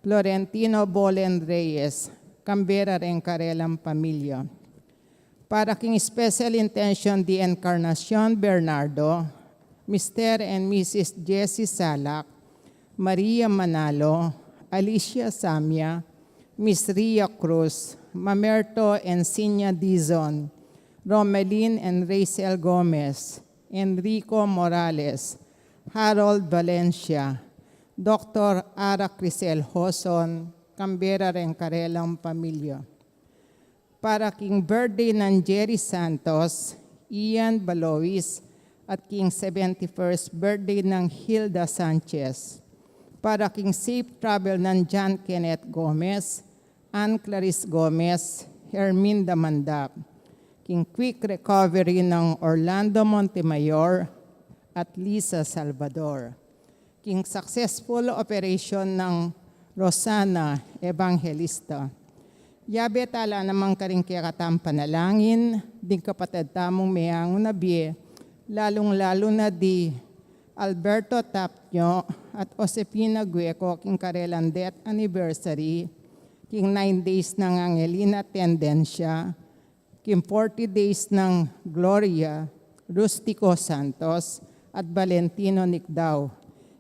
Florentino Bolen Reyes, Canberra Rencarelang Pamilya. Para king Special Intention di Encarnacion Bernardo, Mr. and Mrs. Jessie Salak, Maria Manalo, Alicia Samia, Miss Ria Cruz, Mamerto and Sinya Dizon, Romelin and Rachel Gomez, Enrico Morales, Harold Valencia, Dr. Ara Crisel Hoson, Canberra Rencarelang Pamilya. Para king birthday ng Jerry Santos, Ian Balois, at king 71st birthday ng Hilda Sanchez. Para king safe travel ng John Kenneth Gomez, Ann Clarice Gomez, Herminda Mandap. King quick recovery ng Orlando Montemayor at Lisa Salvador. King successful operation ng Rosana Evangelista. Yabe tala namang karing kakatam panalangin, ding kapatid tamong mayang nabiye, lalong-lalo na di Alberto Tapnyo at Josefina Gueco, king karelang death anniversary, king 9 days ng Angelina Tendencia, king 40 days ng Gloria Rustico Santos at Valentino Nicdao.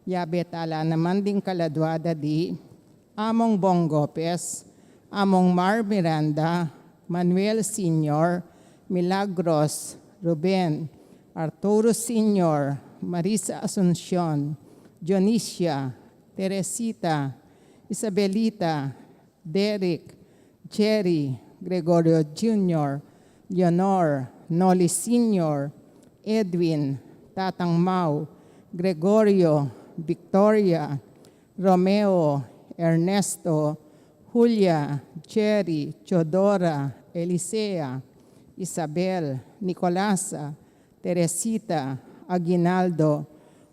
Yabe tala naman ding kaladwada di Among Bong Gopez, Among Mar Miranda, Manuel Sr., Milagros, Ruben, Arturo Sr., Marisa Asuncion, Dionisia, Teresita, Isabelita, Derek, Jerry, Gregorio Jr., Leonor, Noli Sr., Edwin, Tatang Mau, Gregorio, Victoria, Romeo, Ernesto, Julia, Jerry, Chodora, Elisea, Isabel, Nicolasa, Teresita, Aguinaldo,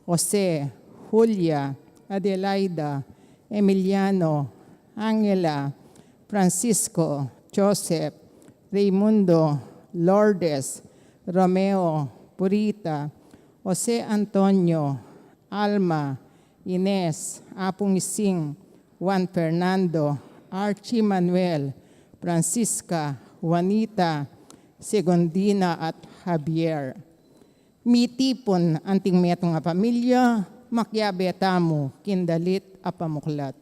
Jose, Julia, Adelaida, Emiliano, Angela, Francisco, Joseph, Raimundo, Lourdes, Romeo, Purita, Jose Antonio, Alma, Ines, Apong Ising, Juan Fernando, Archie Manuel, Francisca, Juanita, Segundina at Javier. Mitipon anting metong nga pamilya, makyabetamo, kindalit apamuklat.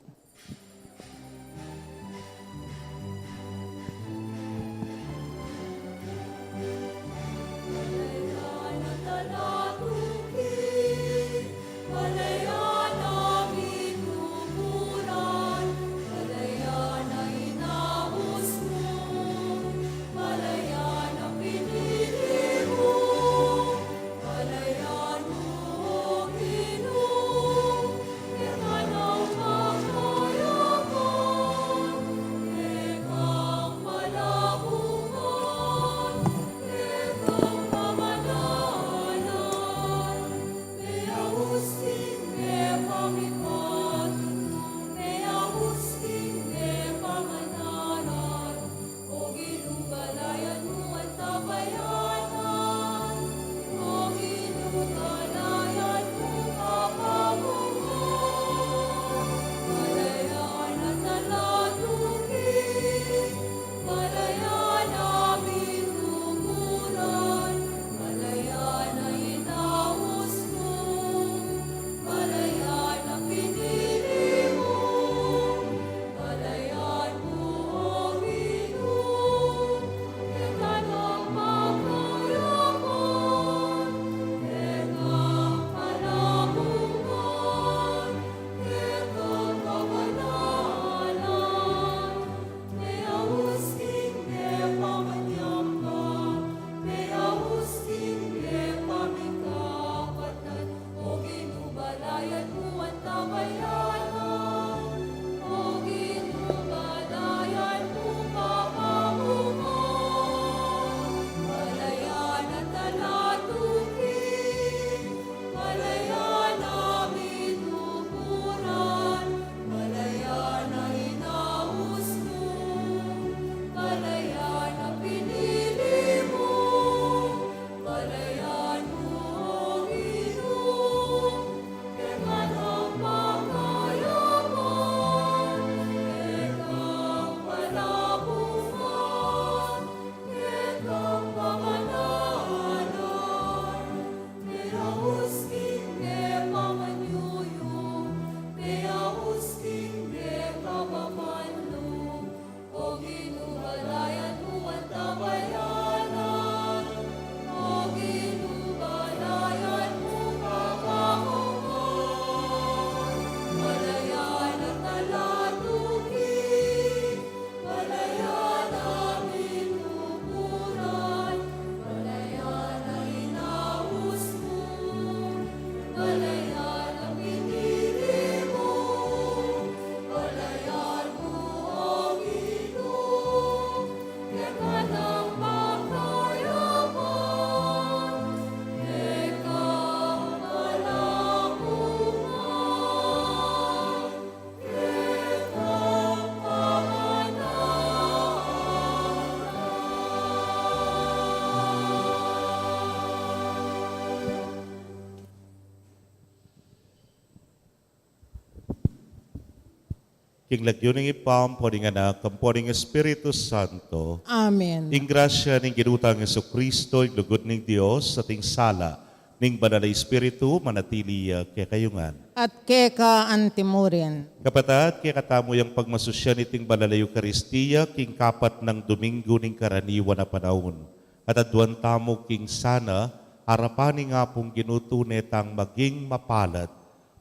King lagyuning ipam, poding anak, poding Espiritu Santo, Amen. ing grasya ning ginutang Yesu Kristo, ing lugod ning Dios, sa ting sala, ning banal na Espiritu manatili kay kayungan. at keka antimurin. Kapatid, kaya katamo yung pagmasusyan iting banal na Eukaristiya king kapat ng Domingo ning karaniwan na panahon. At adwan tamo king sana, harapanin nga pong ginutunet ang maging mapalat,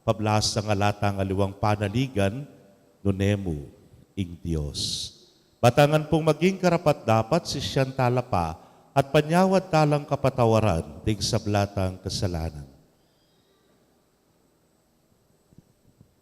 pablas ang alatang aliwang panaligan, nunemo ing Diyos. Batangan pong maging karapat dapat si siyang talapa at panyawad talang kapatawaran ting sablatang kasalanan.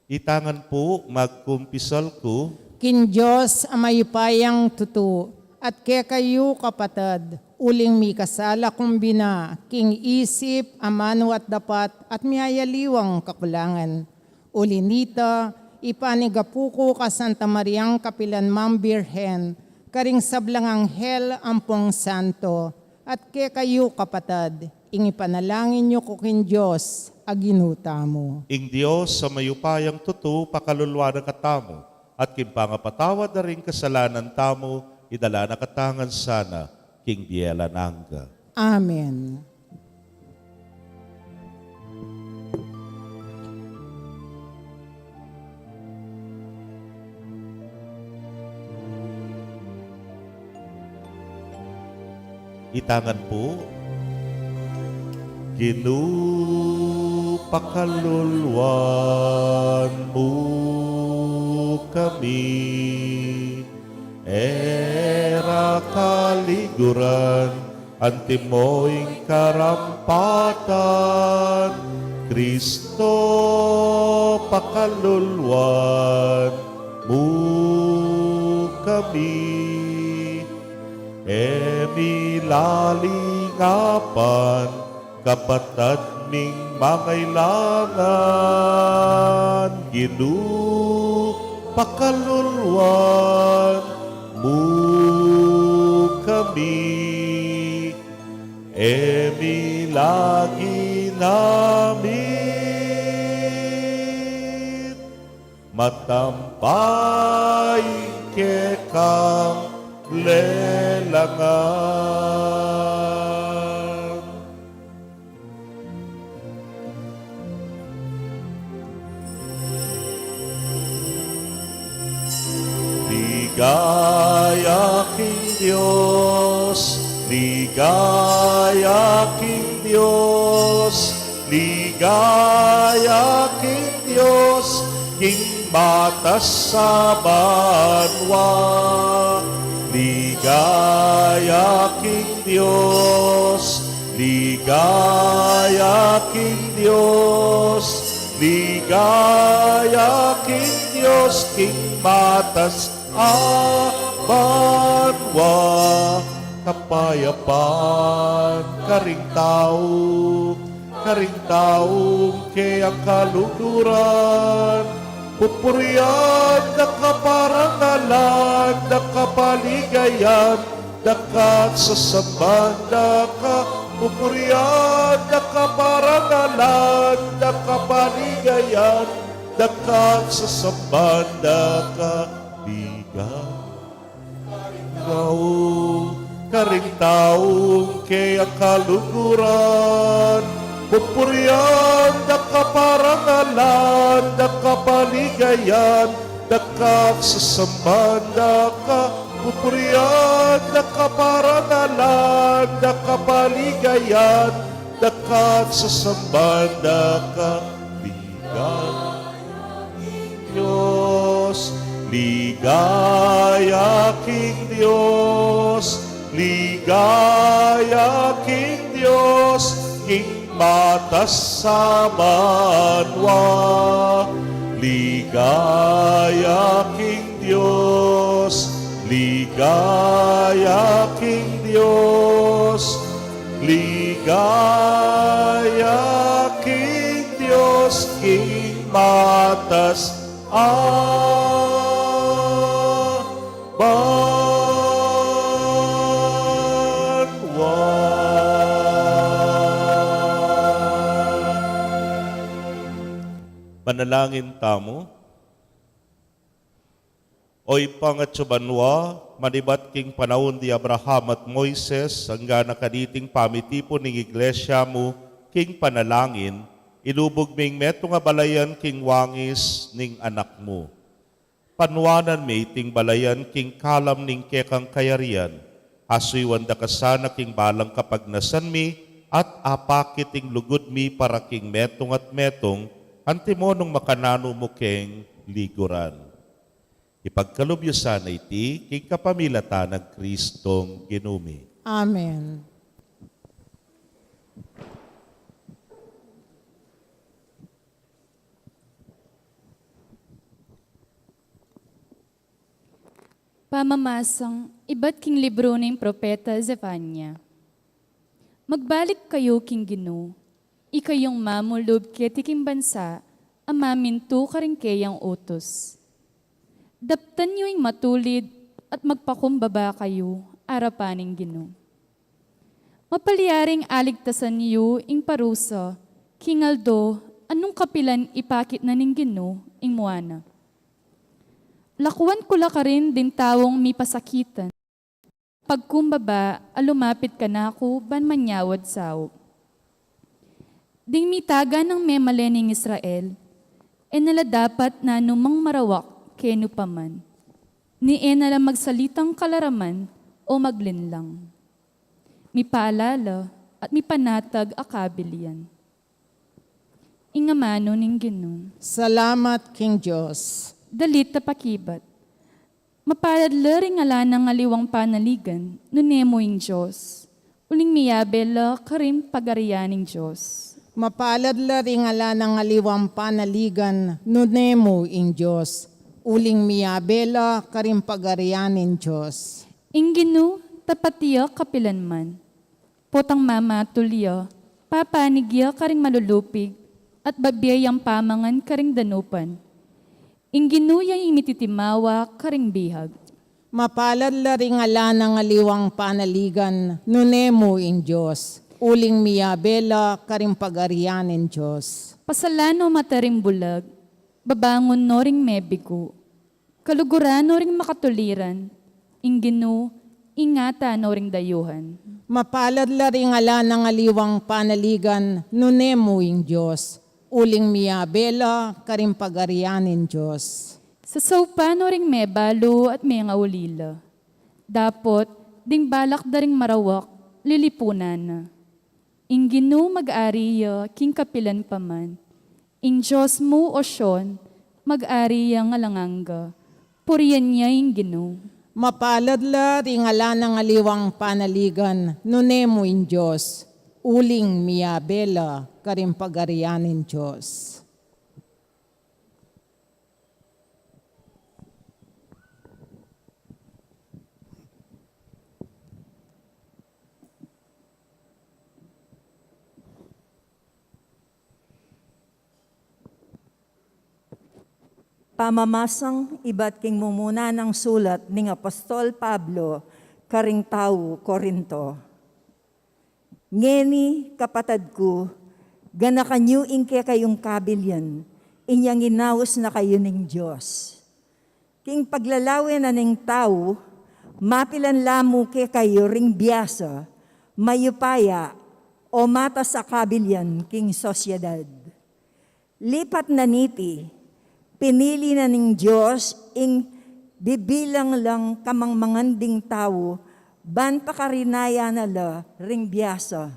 Itangan po magkumpisal ko, Kin Diyos amayupayang tutu, at kaya kayo kapatid, uling mi kasala kumbina, king isip, amano at dapat, at miyayaliwang kakulangan. Uli nita, ipanigapuko ka Santa Mariang Kapilan Mang Birhen, karing sablang anghel ampong santo, at kaya kayo kapatid, ingipanalangin nyo ko kin Diyos, aginuta mo. ing Diyos sa mayupayang tutu, pakalulwa ng katamo, at kimpangapatawad na rin kasalanan tamo, idala na katangan sana, king Biela Nanga. Amen. Itangan po, pakalulwan mo kami, era kaliguran, antimoing karampatan, Kristo pakalulwan mo kami. Emilalingapan, kapatid ning mangailangan, pakalulwan mo kami. Emilagi namin, matampay kekang lelangan. Ligaya king Diyos, ligaya king Diyos, ligaya king Diyos, king batas sa banwa. Ligaya king Diyos, ligaya king Diyos, ligaya king Diyos, king batas abanwa. Kapayapaan karing tao, kaya kaluguran, pupurian na kaparangalan, na kapaligayan, dakat sa sambanda ka. Pupurian na kaparangalan, na kapaligayan, dakat sa sambanda ka. Bigang karing taong kaya kaluguran, pupurian na kaparangalan, na kapaligayan, dakat sa sambanda ka. Pupurian na kaparangalan, na kapaligayan, dakat sa sambanda ka. Ligaya Diyos, ligaya king Diyos, ligaya king Diyos, king batas sa banwa. Ligaya king Diyos, ligaya king Diyos, ligaya king Diyos, king batas Manalangin tamo. Oy pangatsubanwa, manibat king panahon di Abraham at Moises, hanggang nakaditing pamitipon ng iglesia mo, king panalangin, ilubog ming meto nga balayan king wangis ning anak mo. Panwanan may ting balayan king kalam ning kekang kayarian, asoy wanda kasana king balang kapag nasan mi, at apakit ing lugod mi para king metong at metong, antimonong makanano mo king liguran. Ipagkalubyo sana iti, king kapamilata ng Kristong ginumi. Amen. Pamamasang iba't king libro ng propeta Zefania. Magbalik kayo king Ginoo, ikayong mamulob ketiking bansa, amaminto karing kayang utos. Daptan niyo'y matulid at magpakumbaba kayo, arapaning Ginoo. Mapalyaring aligtasan niyo ing parusa, king Aldo, anong kapilan ipakit na ning Ginoo ing muana. Lakuan ko la ka rin din tawong mi pasakitan. Pagkumbaba, alumapit ka na ako, ban manyawad sao. Ding mitaga ng memalening Israel, enala dapat na numang marawak kenu paman. Ni enala magsalitang kalaraman o maglinlang. Mi paalala at mi panatag akabilian. Ingamano ning Ginoo. Salamat, King Diyos. Dalit na pakibat. Mapaladlaring ala ng aliwang panaligan, nunemoing Diyos. Uling miyabela karim pagarianing Diyos. Mapalad la ring ala ng aliwang panaligan, nunemo ing Diyos. Uling miyabela karimpagarianin Diyos. Inginu, tapatiya kapilanman. Potang mama tulya, papanigya karing malulupig, at babiyayang pamangan karing danupan. Inginu yung imititimawa karing bihag. Mapalad la ring ala ng aliwang panaligan, nunemo ing Diyos. Uling miyabela karimpagarianin Diyos. Pasalano mataring bulag, babangon no ring mebigo. Kaluguran no ring makatuliran, inginu, ingata no ring dayuhan. Mapalad la ring ala ng aliwang panaligan, nunemo ing Diyos. Uling miyabela karimpagarianin Diyos. Sa saupa no ring mebalo at may nga ulila. Dapot, ding balak da ring marawak, lilipunan na. Inginu mag-ariya, king kapilan paman. Ing Diyos mo o Siyon, mag-ariya nga langanga. Puriyan niya inginu. Mapalad la ring ala ng aliwang panaligan, nunemo ing Diyos. Uling miyabela karimpagarianin Diyos. Pamamasang iba't king mumuna ng sulat ning Apostol Pablo karing tao Korinto. Ngeni kapatad ko, gana kanyo ingke kayong kabilyan, inyang inawas na kayo ning Diyos. King paglalawin na ning tao, mapilan lamo ke kayo ring biyasa, mayupaya, o mata sa kabilyan king sosyedad. Lipat na niti, pinili na ning Diyos ing bibilang lang kamang manganding tao, ban pakarinaya na la ring biyasa.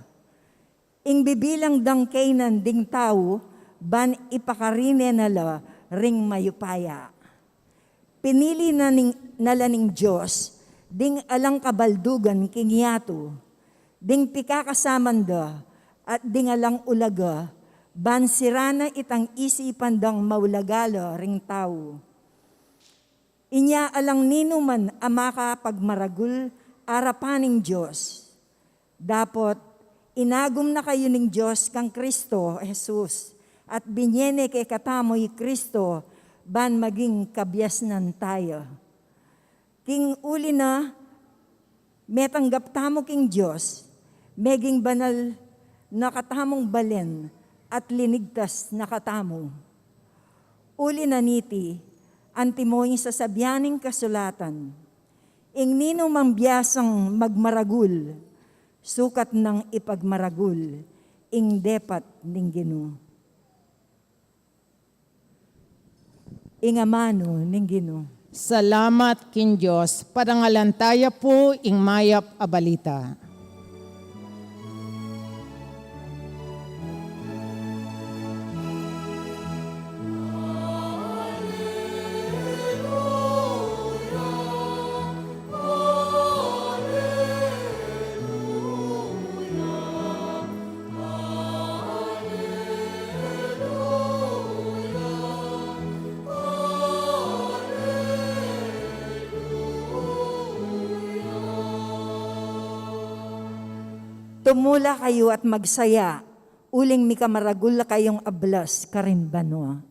Ing bibilang dangkainan ding tao, ban ipakarine na la ring mayupaya. Pinili na nala ning Diyos, ding alang kabaldugan kingyato, ding pikakasamanda, at ding alang ulaga, ban sirana itang isipan dang maulagala ring tao. Inya alang ninuman amaka pagmaragul arapaning Diyos. Dapot, inagum na kayo ning Diyos kang Kristo, Jesus, at binyene kay katamoy Kristo, ban maging kabyasnan tayo. King uli na, metanggap tamo king Diyos, meging banal na katamong balen, at linigtas na katamo. Uli na niti, antimoy sa sabyaning kasulatan, ing nino mang biyasang magmaragul, sukat ng ipagmaragul, ing depat ning Ginoo. Ing amano ning Ginoo. Salamat kin Diyos, parangalantaya po ing mayap a balita. Tumula kayo at magsaya, uling mikamaragul kayong ablas karin banwa.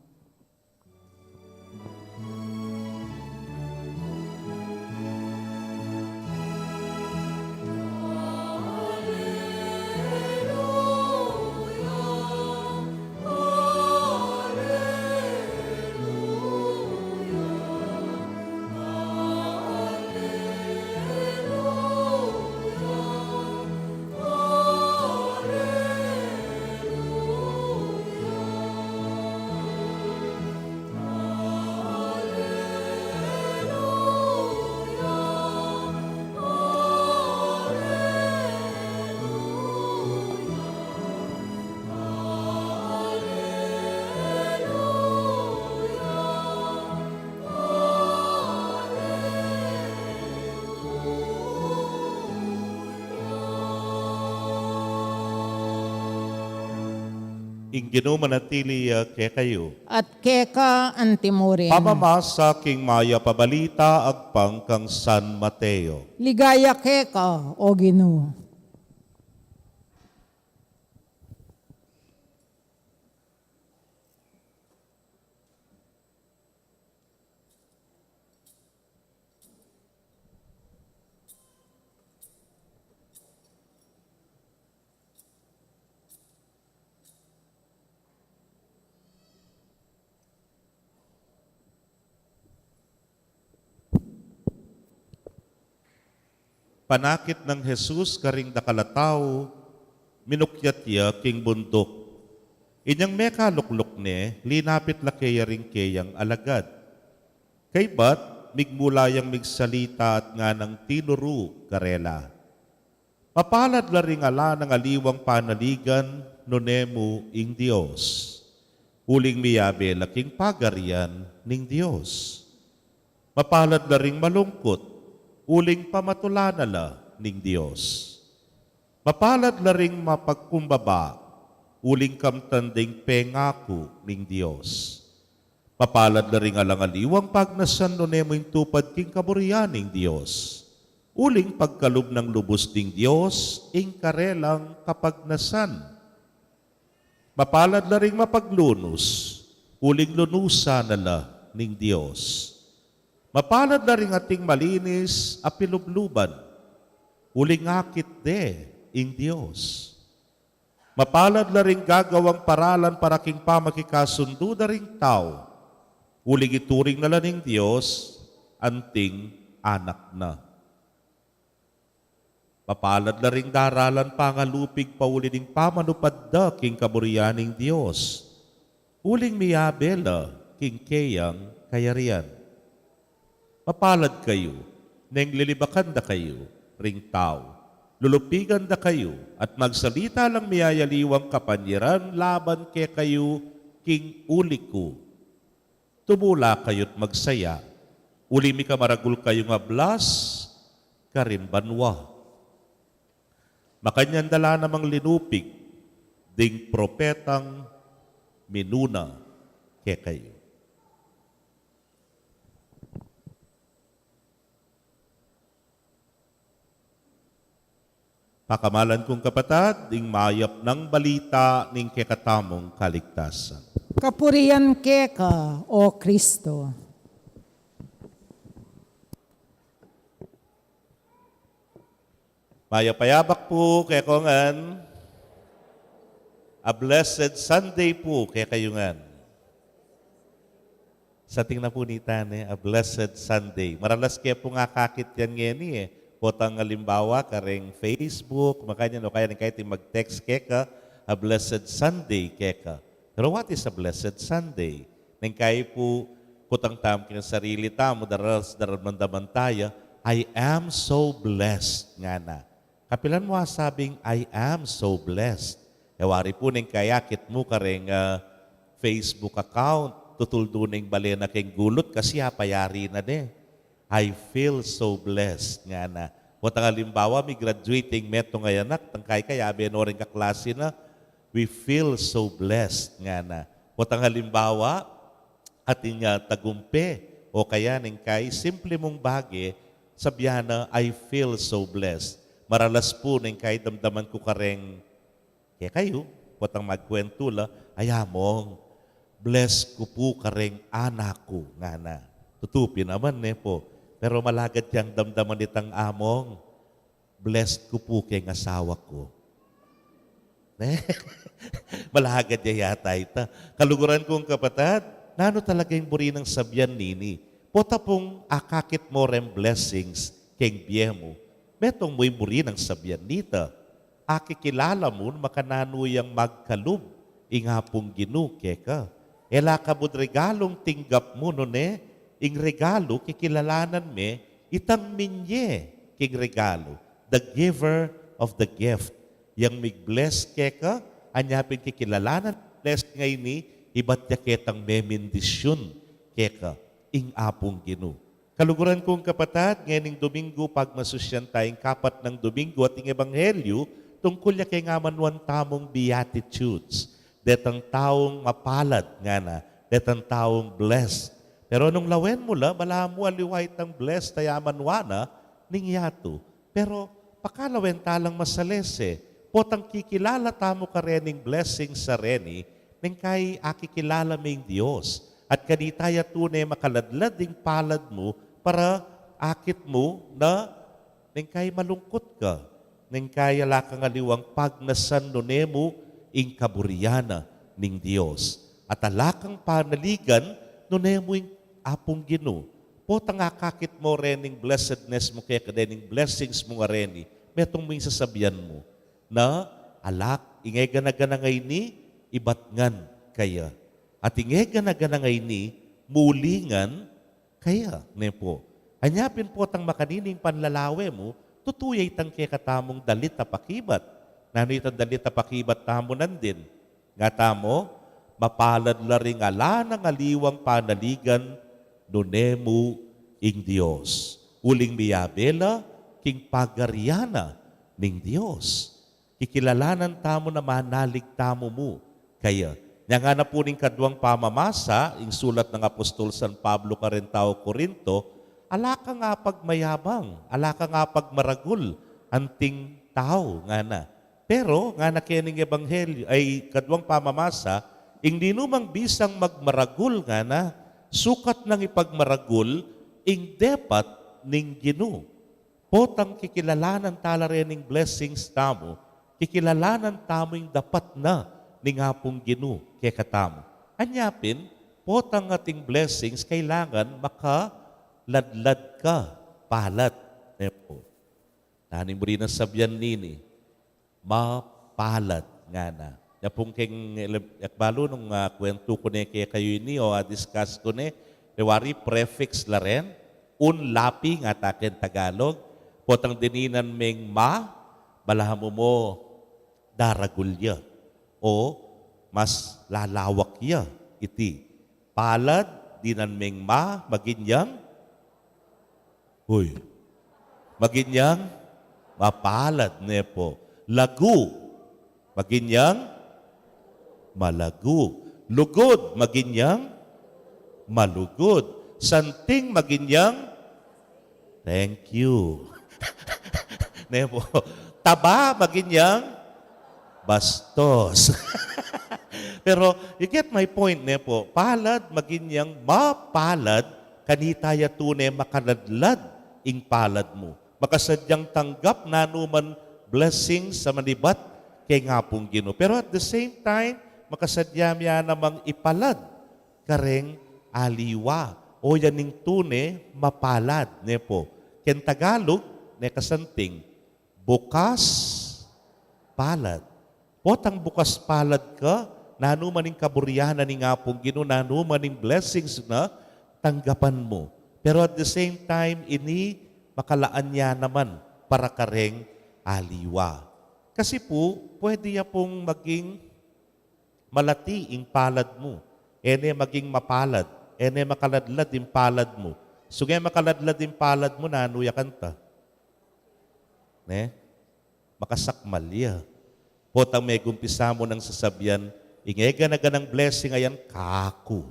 Ingino manatili kay kayo. At keka antimurin. Pamamasa king maya pabalita agpang kang San Mateo. Ligaya keka, o Ginoo. Panakit ng Jesus karing dakalataw, minukyat ya king bundok. Inyang meka lukluk ne, linapit lakaya ring kayang alagad. Kay bat, migmulayang migsalita at nga ng tinuru karela. Mapalad la ring ala ng aliwang panaligan, nonemu ing Diyos. Uling miyabe laking pagarian ning Diyos. Mapalad la ring malungkot, uling pamatulanala ning Diyos. Mapalad na ring mapagkumbaba, uling kamtanding pengako ning Diyos. Mapalad na ring alangaliwang pagnasan no nemo'y tupad king kaburian ning Diyos. Uling pagkalub ng lubos ning Diyos, ing karelang kapagnasan. Mapalad na ring mapaglunos, uling lunusa nala ning Diyos. Mapalad na rin ating malinis a pilubluban, uling akit de ing Diyos. Mapalad na rin gagawang paralan para king pamakikasundo na ring tao, uling ituring na ning Diyos, anting anak na. Mapalad na rin daralan pangalupig paulining pamanupadda king kaburianing Diyos, uling miyabela king kayang kayarian. Mapalad kayo, neng lilibakan da kayo, ring tao. Lulupigan da kayo, at magsalita lang miyayaliwang kapanyiran laban ke kayo, king uliku. Tumula kayo't magsaya, ulimi ka maragul kayong ablas, karimbanwa. Makanyan dala namang linupig, ding propetang minuna ke kayo. Pakamalan kong kapatad, ding mayap ng balita ning kekatamong kaligtasan. Kapurian keka, o Kristo. Mayapayabak po kay kongan. A blessed Sunday po kay kayungan. Sa tingnan po ni Tane, a blessed Sunday. Maralas kaya po nga kakit yan ngeni Potang halimbawa kareng Facebook, makanya no kaya kahit mag-text keka, a blessed Sunday keka. Pero what is a blessed Sunday? Nang kaya po kutang tam kin sarili tamo daras daramdaman tayo, I am so blessed nga na. Kapilan mo sabing I am so blessed. Ewari po nang kayakit mo kareng Facebook account, tutuldo ning balena keng gulot kasi payari na de. I feel so blessed nga na. O tang halimbawa, may graduating meto ngayanak, tangkay kaya benoring kaklase na, we feel so blessed nga na. O tang halimbawa, ating tagumpe, o kaya ning kay simple mong bagi, sabihan na, I feel so blessed. Maralas po ning kay damdaman ko kareng, kaya kayo, o tang magkwento la, ayamong, bless ko po kareng anak ko nga na. Tutupi naman po. Pero malagad yang damdaman itang among, blessed ko po kay asawa ko. Malagad niya yata ita. Kaluguran kong kapatid, nano talaga yung buri ng sabyan nini. Pota pong akakit mo rin blessings keng biye mo. Metong mo'y buri ng sabyan nita. Akikilala mo, makanano yung magkalub. Ingapong ginuke ka. Ela kabud regalong tinggap mo no ing regalo kikilalanan me itang minye king regalo. The giver of the gift. Yang mig-bless keka, anyapin kikilalanan, bless ngay ni, iba't yaketang memindisyon keka, ing apong ginu. Kaluguran kong kapatid, ngayon Domingo, pag masusyan tayong kapat ng Domingo at ing Ebanghelyo, tungkol ya kay nga manuan tamong beatitudes. Detang taong mapalad nga na, detang taong blessed. Pero nung lawen mo la, bala mo aliway tang blessed tayaman wana, ningyato. Pero pakalawen talang masalese, potang kikilala tamo ka rening blessing sa reni, ning kay akikilala ming Diyos. At kanitaya tunay makaladlad ding palad mo para akit mo na ning kay malungkot ka. Ning kay alakang aliwang pagnasan nunemo ing kaburyana ning Diyos. At alakang panaligan nunemo ing apong ginu. Potang akakit mo rening blessedness mo kaya kadening blessings mo nga reni, metong mong sasabihan mo na alak, ingay ganaganangay ni, ibatngan kaya. At ingay ganaganangay ni, mulingan kaya. Nepo. Anyapin po tang makanining panlalawe mo, tutuyay tang kaya katamong dalit tapakibat. Nano itang dalit tapakibat tamo nandin. Nga tamo, mapalad la ring ala ng aliwang panaligan nunemu ing Diyos. Uling miyabela, king pagariana ning Diyos. Kikilalanan tamo na manalig tamo mo. Kaya, nga nga na po ning kadwang pamamasa, ing sulat ng Apostol San Pablo ka rin tao Korinto, ala ka nga pagmayabang, ala ka nga pagmaragul, anting tao nga na. Pero, nga na kining ebanghelyo, ay kadwang pamamasa, ing dinumang bisang magmaragul nga na, sukat ng ipagmaragul, ing depat ning ginu. Potang kikilalanan tala rin ning blessings tamo, kikilalanan tamo yung dapat na ning hapong ginu kaya katamo. Anyapin, potang ating blessings kailangan makaladlad ka, palat. Nepo. Nanin mo rin ang sabyan nini, mapalat nga na. Napong keng akbalo nung kwento ko ne kaya kayo ini o discuss ko ne, rewari prefix la rin, lapi nga taken Tagalog, potang dininan meng balahamo mo daragulya o mas lalawak ya iti. Palad, dinan meng maginyang, maginyang, mapalad nepo. Lagu, maginyang, malagu. Lugod, maginyang, malugod. Santing, maginyang, thank you. Nepo. Taba, maginyang, bastos. Pero, you get my point, Nepo. Palad, maginyang, mapalad, kanitaya tunay makaladlad ing palad mo. Makasadyang tanggap na numan blessings sa manibat kay ngapong Ginoo. Pero at the same time, makasadyam yan namang ipalad kareng aliwa. O yaning tune, mapalad. Nepo. Ken Tagalog, ne kasanting, bukas, palad. Potang bukas palad ka, nanumaning kaburyanan ni nga pong Ginoo, nanumaning blessings na tanggapan mo. Pero at the same time, ini makalaan niya naman para kareng aliwa. Kasi po, pwede ya pong maging malati ang palad mo. Ene maging mapalad. Ene makaladlad yung palad mo. So ngayon makaladlad yung palad mo, nanuya kanta. Ne? Makasakmal ya. Potang may gumpisa mo ng sasabihan, ingega na ganang blessing ayan, kaku.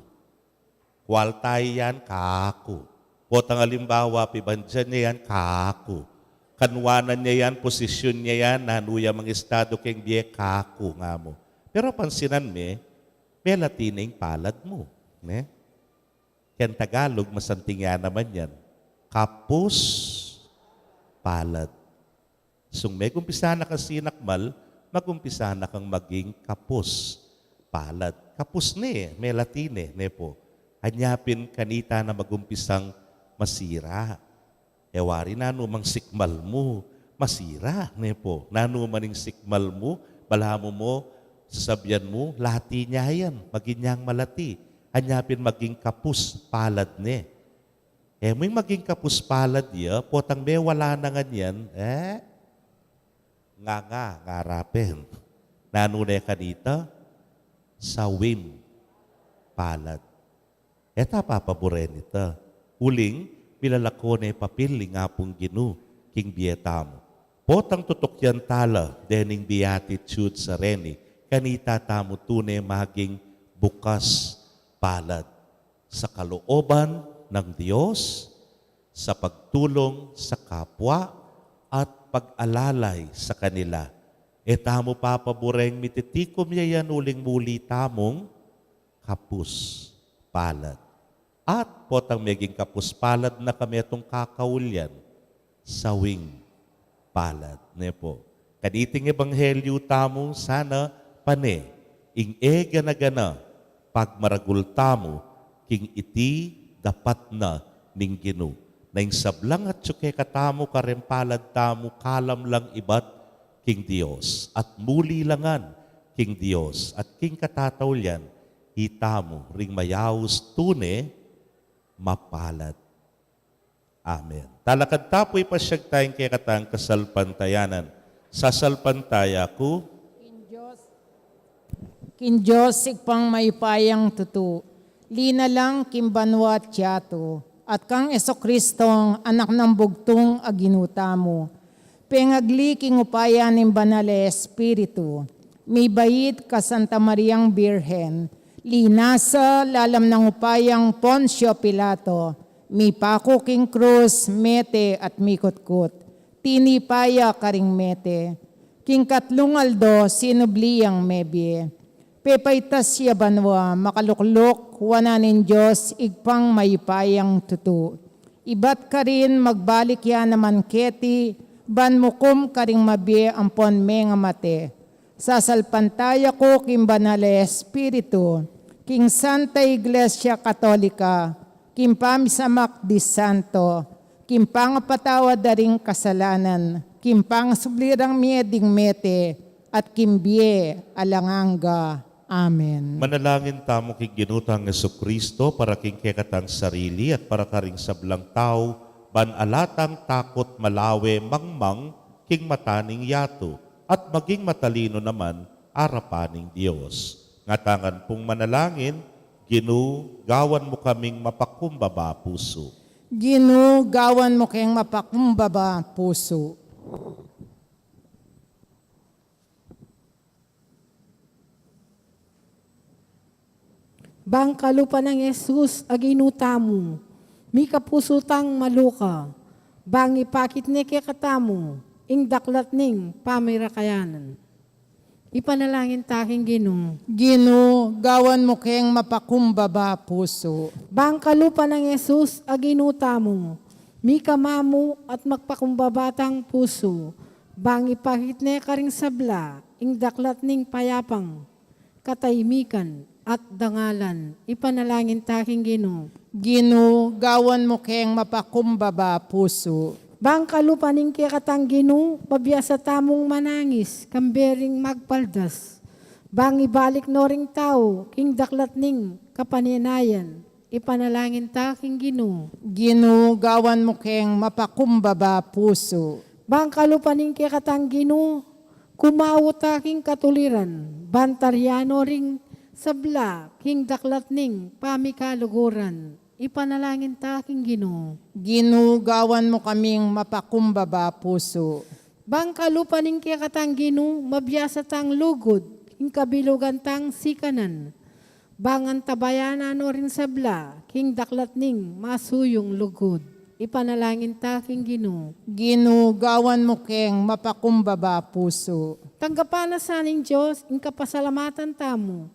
Kwaltay yan, kaku. Potang alimbawa, pibandyan niya yan, kaku. Kanwanan niya yan, posisyon niya yan, nanuya mga estado keng biye, kaku nga mo. Pero pansinan may latining palad mo. Ne? Yan Tagalog, masanting yan naman yan. Kapus palad. So may gumpisa na kasi nakmal, magumpisa na kang maging kapus palad. Kapus ni, may latine, ne po. Anyapin kanita na magumpisang masira. Ewari na numang sikmal mo, masira, ne po. Nanumaning sikmal mo, balamo mo, sasabihan mo, lati niya yan, maginyang malati. Anyapin maging kapus palad ni. May maging kapus palad niya, potang may wala na nga yan, ngarapin. Nanunay ka dito, sawim palad. Eta papaboren ita. Uling, pilalako na papili nga pong Ginoo, king bieta mo. Potang tutok yan tala, dening beatitude sa reni, kanita tamo tunay maging bukas palad sa kalooban ng Diyos, sa pagtulong sa kapwa, at pag-alalay sa kanila. E tamo papaboreng mititikom yayan uling muli tamong kapus palad. At potang meging kapus palad na kami itong kakaulyan, sawing palad. Ne po. Kaniting ebanghelyo tamong sana pane, ing ega na gana, pagmaragul tamo, king iti dapat na ning Ginoo. Na ing sablang at tsuke katamo karempalad tamo, kalam lang ibat king Dios. At muli langan king Dios. At king katatawlyan, hitamo ring mayaws tune, mapalad. Amen. Talakad tapoy pasyag tayong kaya katang kasalpantayanan. Sasalpantaya ko, Kin Diyos ikpang maipayang tutu, lina lang kimbanwa tiyato, at kang Esokristong anak ng bugtong aginuta mo. Pengagli king upayan ng banale Espiritu, may bayit ka Santa Mariang Birhen, linasa lalam ng upayang Poncio Pilato, mi pako king krus, mete at mikutkut, tinipaya karing mete, king katlong aldo sinubliyang mebye, pepaitas siya banwa, makaluklok, wananin Diyos, igpang mayipayang tutu. Ibat ka rin magbalik yan naman keti, banmukum karing mabye ampon menga mate. Sasalpantaya ko king banale Espiritu, king Santa Iglesia Katolika, king pamisamak di Santo, king pangapatawad daring kasalanan, king pangasublirang mieding mete, at kimbie alanganga. Amen. manalangin tamo king ginutang Jesucristo para king kekatang sarili at para karing sablang tao, banalatang takot malawe mangmang king mataning yato at maging matalino naman arapaning Diyos. Ngatangan pong manalangin, Ginoo, gawan mo kaming mapakumbaba puso. Ginoo, gawan mo kayong mapakumbaba puso. Bangkalupa ng Jesus, aginuta mo, mi kapusutang maluka, bang ipakit ni kekatamu, ing daklat ning pamirakayanan. Ipanalangin taking Ginoo. Ginoo, gawan mo kayong mapakumbaba puso. Bangkalupa ng Jesus, aginuta mo, mi kamamu at magpakumbabatang puso, bang ipakit ni karing sabla, ing daklat ning payapang, kataymikan, at dangalan, ipanalangin taking Ginoo. Ginoo, gawan mo kayong mapakumbaba puso. Bang kalupaning kaya katanggino, pabiyasa tamong manangis, kambering magpaldas. Bang ibalik no ring tao, king daklat ning kapaninayan, ipanalangin ta king Ginoo. Ginugawan mo keng mapakumbaba puso. Bang kalupaning kaya katanggino, kumawot ta king katuliran, bantaryano ring sabla, king daklat ning pamikaluguran, ipanalangin ta king Ginoo. Ginugawan mo kaming mapakumbaba puso. Bang kalupaning kaya katanggino, mabiyasa tang lugod, king kabilugan tang sikanan. Bang antabayanan o rin sabla, king daklat ning masuyong lugod. Ipanalangin ta king Ginoo. Ginugawan mo keng mapakumbaba puso. Tanggapan na saning Diyos, ing kapasalamatan tamo.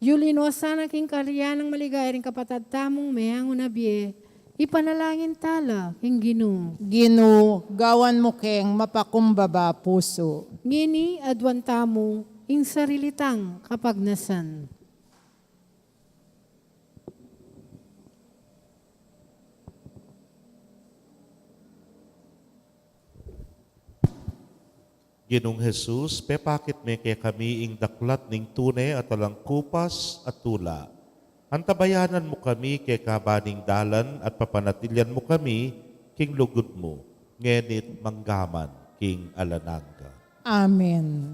Yulino sana king karya ng maligay rin kapatad tamong mayang unabie. Ipanalangin tala king Ginoo. Ginugawan mo keng mapakumbaba puso. Ngini adwan tamo, ing sarilitang kapagnasan. Ginong Jesus, pepakit me kay kami ing daklat ning tunay at alang kupas at tula. Antabayanan mo kami kay kabaning dalan at papanatilyan mo kami king lugod mo, ngenit manggaman king alanangga. Amen.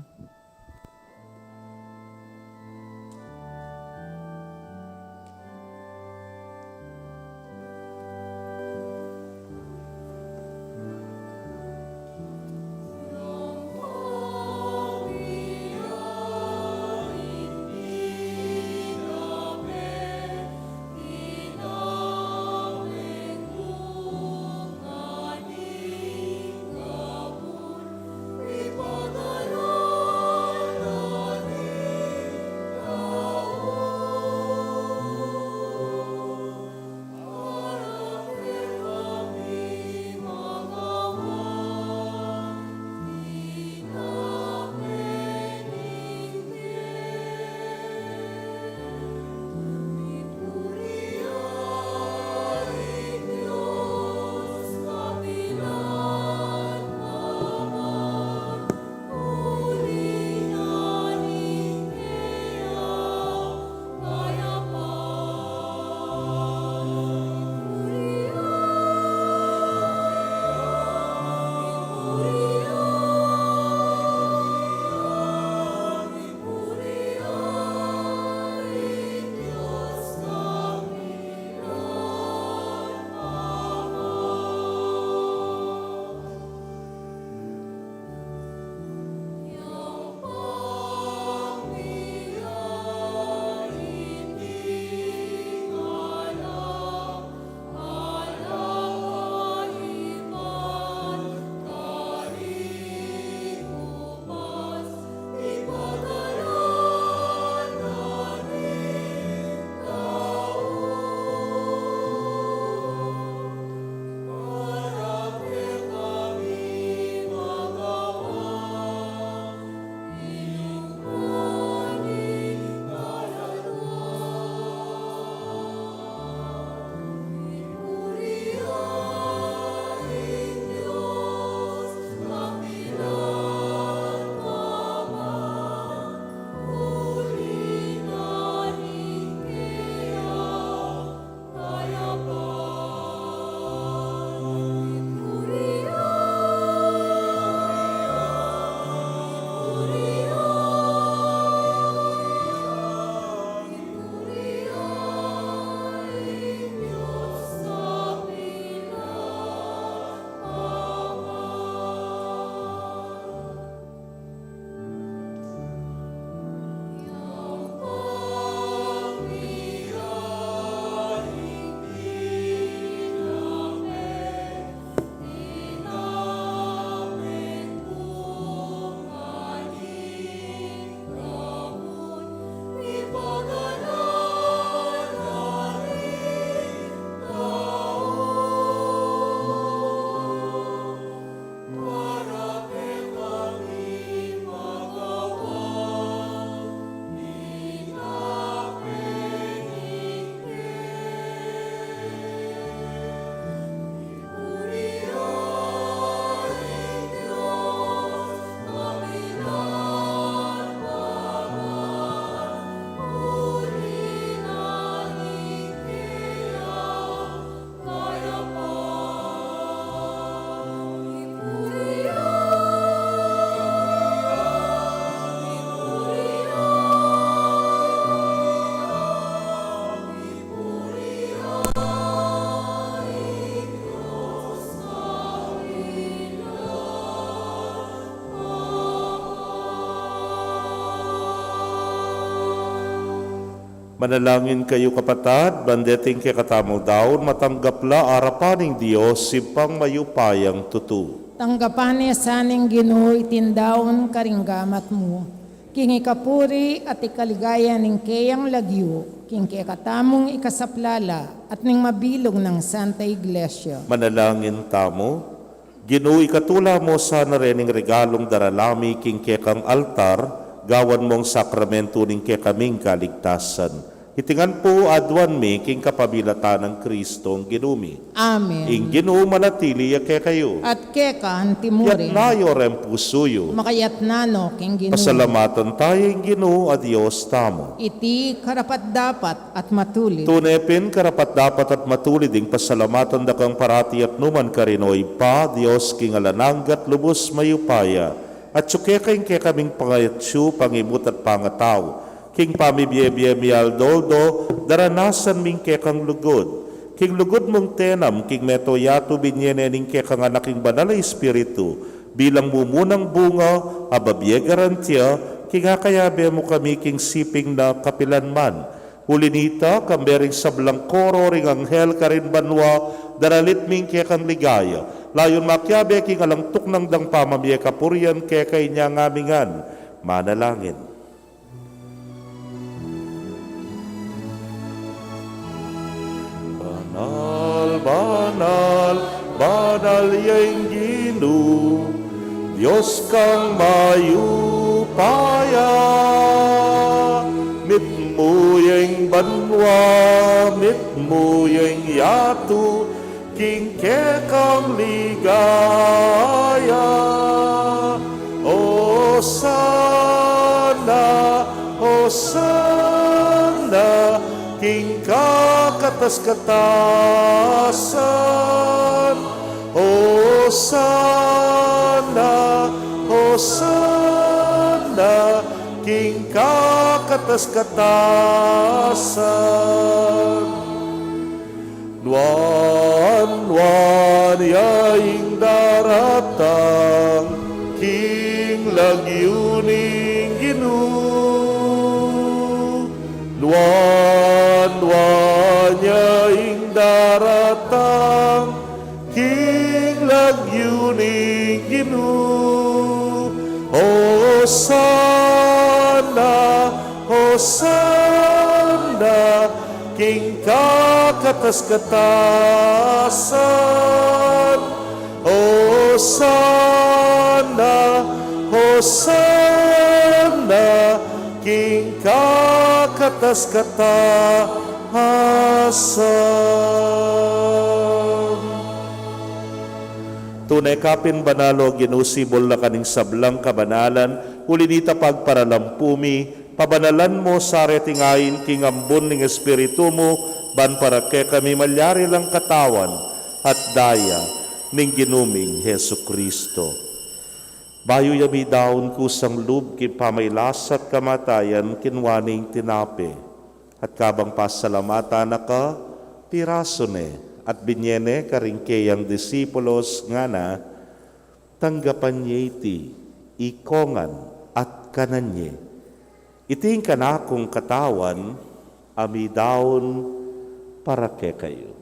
Manalangin kayo kapatad, bandeting kay katamong daon, matanggapla arapaning Diyos, sipang mayupayang tutu. Tanggapan niya saning Ginoo itindaon karinggamat mo. King ikapuri at ikaligaya ning kayang lagyo, king katamong ikasaplala at ning mabilog ng Santa Iglesia. Manalangin tamo, Ginoo ikatula mo sana rin ng regalong daralami king kekang altar, gawan mong sakramento ning kaming kaligtasan. Hitingan po adwan mi king kapabilatan ng Kristong ginumi. Amen. Ing Ginoo manatili ya kayo. At keka Yat antimuri, nayo rem pusuyo. makayat nano king Ginoo. Pasalamatan tayo ing Ginoo a Diyos tamo. Iti karapat dapat at matulit. Tunepin karapat dapat at matulid ing pasalamatan dakang parati at numan karinoy pa Diyos king alananggat lubos mayupaya. At suke kayong kaming pangayatsu, pangimut at pangataw. King pamibiyebye mialdoldo, daranasan ming kekang lugod. King lugod mong tenam, king metoyato binyene ning kekang anaking banal na espiritu. Bilang mumunang bunga, ababye garantiya, king hakayabe mo kami king siping na kapilanman. Hulinita, kambering sablang koro, ring anghel karin banwa, daralit ming kekang ligaya. Layon makyabe king alangtuk ng dang pamamye kapurian kekay niya ngamingan. Manalangin. Banal, banal, banal yang Ginoo, Diyos kang mayupaya. Mit mo yang banwa, mit mo yang yatu, king kekang ligaya. O sana, king kakatas-katasan. Hosanna, king kakatas-katasan. Nuan yaing daratang, king lagyuning Ginoo. Nuan yaing daratang, king lagyuning Ginoo. Hosanna, king kakatas-katasan. Hosanna, king kakatas-katasan. Tunay kapin banalo ginusibol na kaning sablang kabanalan, ulinita pagparalampumi, pabanalan mo sa retingayin king ambon ning espiritu mo, ban para ke kami malyari lang katawan at daya ning ginuming Hesu Kristo. Bayo yami daon kusang lub kin pamaylasat kamatayan kinwaning tinape, at kabang pasalamatan na ka, piraso ne, at binyene karingkeyang disipulos nga na, tanggapan niya iti, ikongan at kananye. Iting kanakong katawan, ami daon para ke kayo.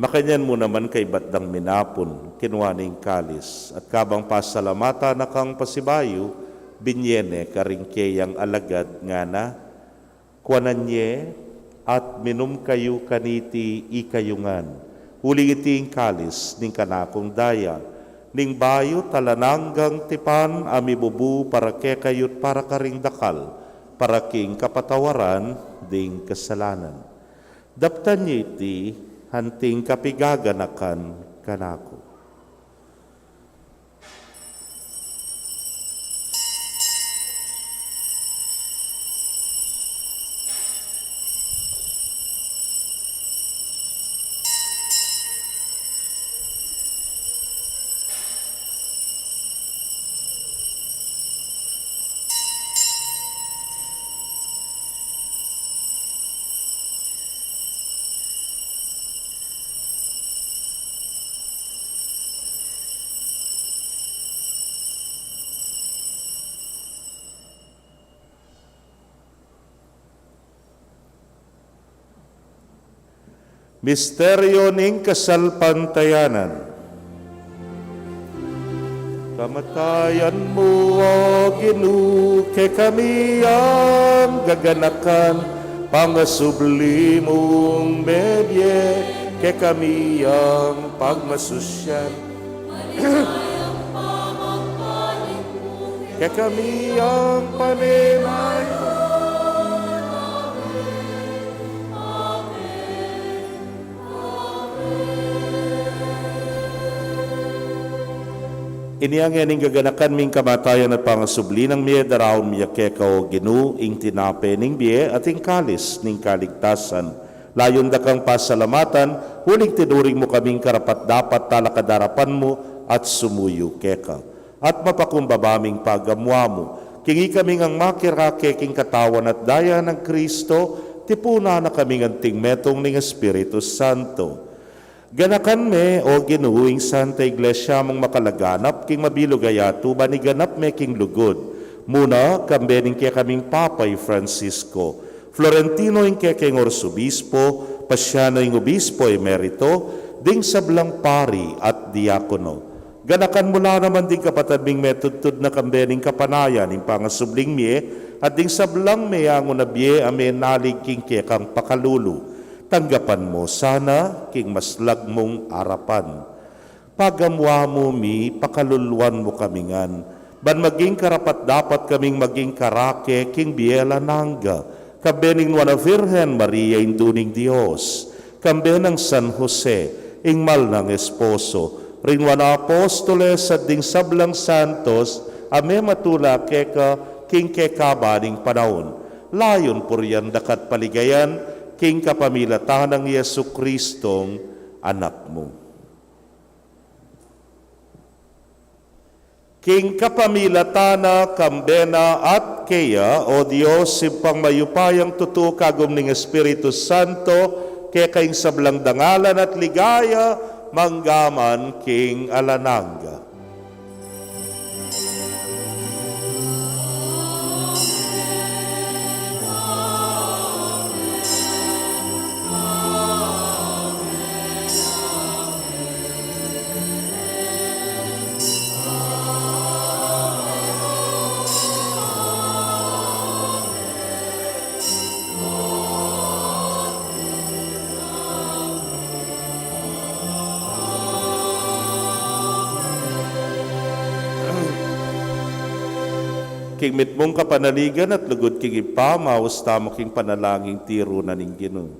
Makanyan mo naman kay batdang minapon, kinwaning kalis, at kabang pasalamata na kang pasibayo, binyene karingkeyang alagad nga na, kwananye at minum kayo kaniti ikayungan, huling iting kalis ning kanakong daya, ning bayo talananggang tipan amibubu para ke kayot para karing dakal, para king kapatawaran ding kasalanan. Daptan niyo iti, hanting kapigaganakan kanako. Misteryo ning kasalpantayanan. Kamatayan mo, O Ginoo, kay kami ang gaganakan, pangasublimong medye, kay kami ang pagmasusyan. Kay kami ang paninay. Iniyang yaning gaganakan ming kamatayan at pangasubli ng miye daraon miya keka o Ginoo ing tinape ning biye at ing kalis ning kaligtasan. Layon da kang pasalamatan, huling tinuring mo kaming karapat dapat talakadarapan mo at sumuyo keka. At mapakumbabaming pagamwa mo, kingi kaming ang makirake king katawan at daya ng Kristo, tipuna na kaming anting metong ning Espiritu Santo. Ganakan me, O Ginoo, ing Santa Iglesia mong makalaganap, king mabilugayatu, baniganap me king lugod. Muna, kambening kaya kaming Papay Francisco, Florentino ing kaya king Orsobispo, Pasiano ing Obispo Emerito, ding sablang pari at diakono. Ganakan mula naman ding kapatadming metudtud na kambening kapanayan, ing pangasubling mie, at ding sablang meyango na biye ame nalig king kaya kang pakalulu. Tanggapan mo sana king maslag mong arapan. Pagamwa mo mi, pakaluluan mo kamingan. Ban maging karapat dapat kaming maging karake king biela nangga. Kabening wana Virgen Maria induning Dios. Kambenang San Jose, ing mal ng esposo. Ring wana apostoles at ding sablang santos, ame matula keka king kekabaning panahon. Layon puryan dakat paligayan, king kapamilatan ng Yesu Kristong anak mo. King kapamilatana, kambena at kaya, O Diyos, simpang mayupayang tutu kagum ning Espiritu Santo, kaya kaing sablang dangalan at ligaya, manggaman king alananga. King mitmong kapanaligan at lugod king ipamawas tamo king panalangin tiro na ning Ginoo.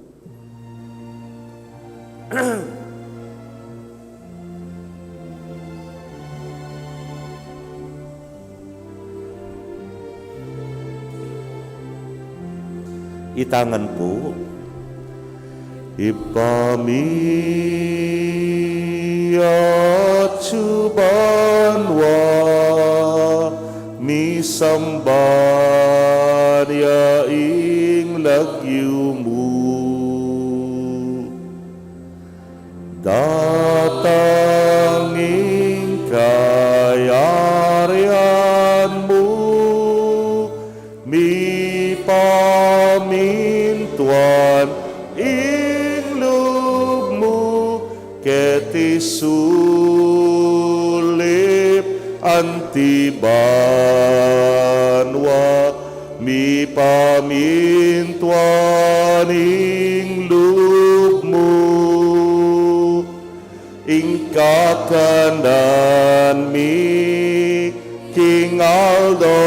Itangan po. Ipamiyat subanwa mi sambarya ing lagyu mo. Datanging kayarian mo, mi pamintuan ing loob mo, keti sulip antibanwa, mi pamintuan ing loob mo, ing kakanan mi King Aldo,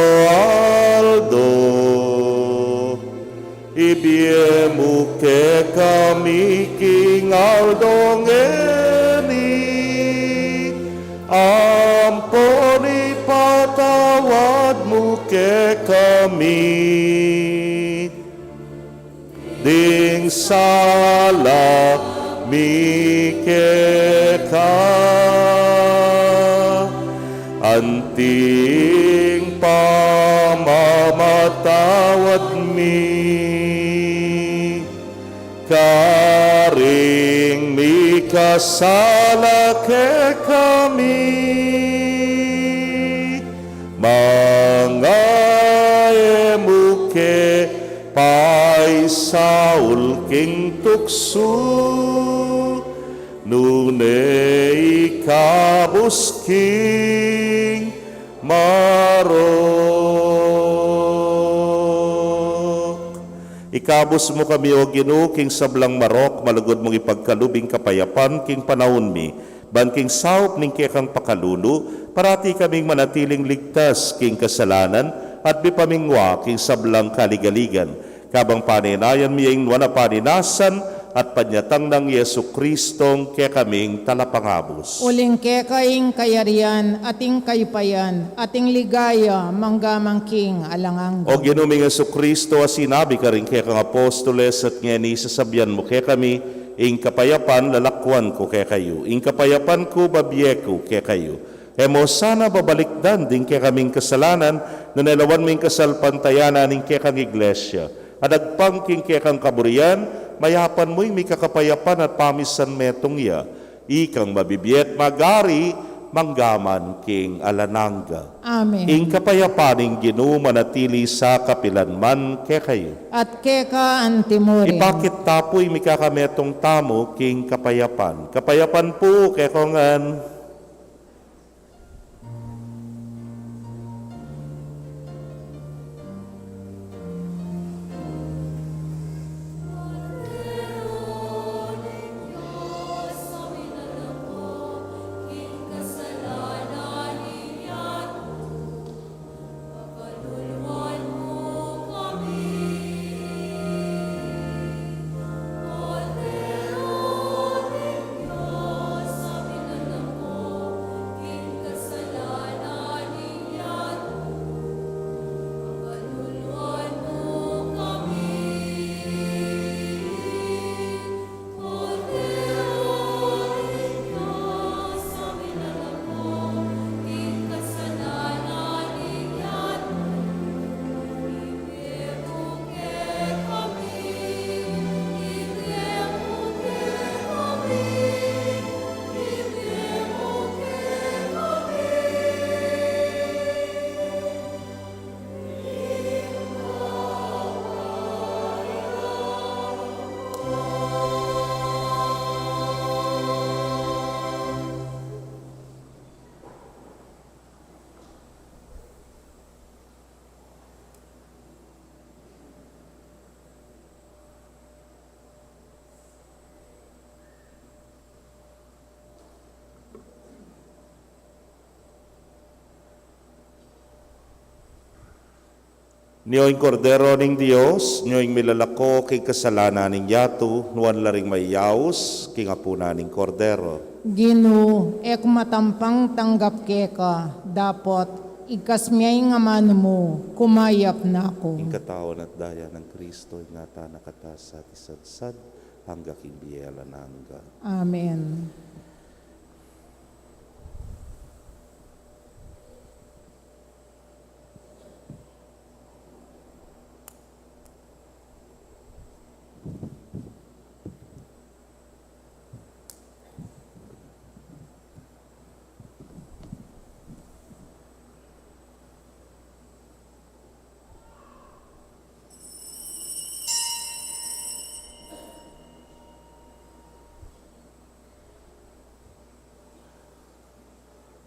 ibiemu ke kami King Aldo ngeni, ampon ipatawad mo ke kami. Ding sala mi ka, anting pamamatawad mi, karing mi kasala ke kami, mga emuke paisaul king tuksu, nunay kabusking marok. Ikabus mo kami o Ginoo king sablang marok, malugod mong ipagkalubing kapayapan king panahon mi, ban king saup ning kekang pakalulu, parati kaming manatiling ligtas king kasalanan, at bipamingwa king sablang kaligaligan. Kabang paninayan miyang wana paninasan, at panyatang ng Yesu Kristong kaya kaming talapangabos. Uling kekaing kayarian, ating kayupayan, ating ligaya, manggamangking alangang. O ginuming Yesu Kristo, sinabi ka rin kaya kang apostoles at ngeni sasabihan mo kaya kami, ing kapayapan lalakwan ko kaya kayo, ing kapayapan ko babiye ko kaya kayo. Emo sana babalikdan din kaya kaming kasalanan, na nalawan ming kasalpantayanan ning kaya kang iglesia. At agpangking kaya kang kaburian, mayapan mo'y may kakapayapan at pamisan metong ya. Ikang mabibiyet magari, manggaman king alananga. Amen. Ing kapayapaning Ginoo manatili sa kapilanman kaya kayo. At keka antimurin. Ipakit tapoy may kakametong tamo king kapayapan. Kapayapan po kaya kongan. Niyo'y kordero ning Dios, niyo'y milalako kay kasalanan ning yato, nuwan laring may yaos, king apuna ning kordero. Ginoo, ek matampang tanggap keka, dapat ikasmiyay nga mano mo, kumayap na ako. Ing katawan at daya ng Kristo, ingata nakatas at isadsad, hangga king biyela na hangga. Amen.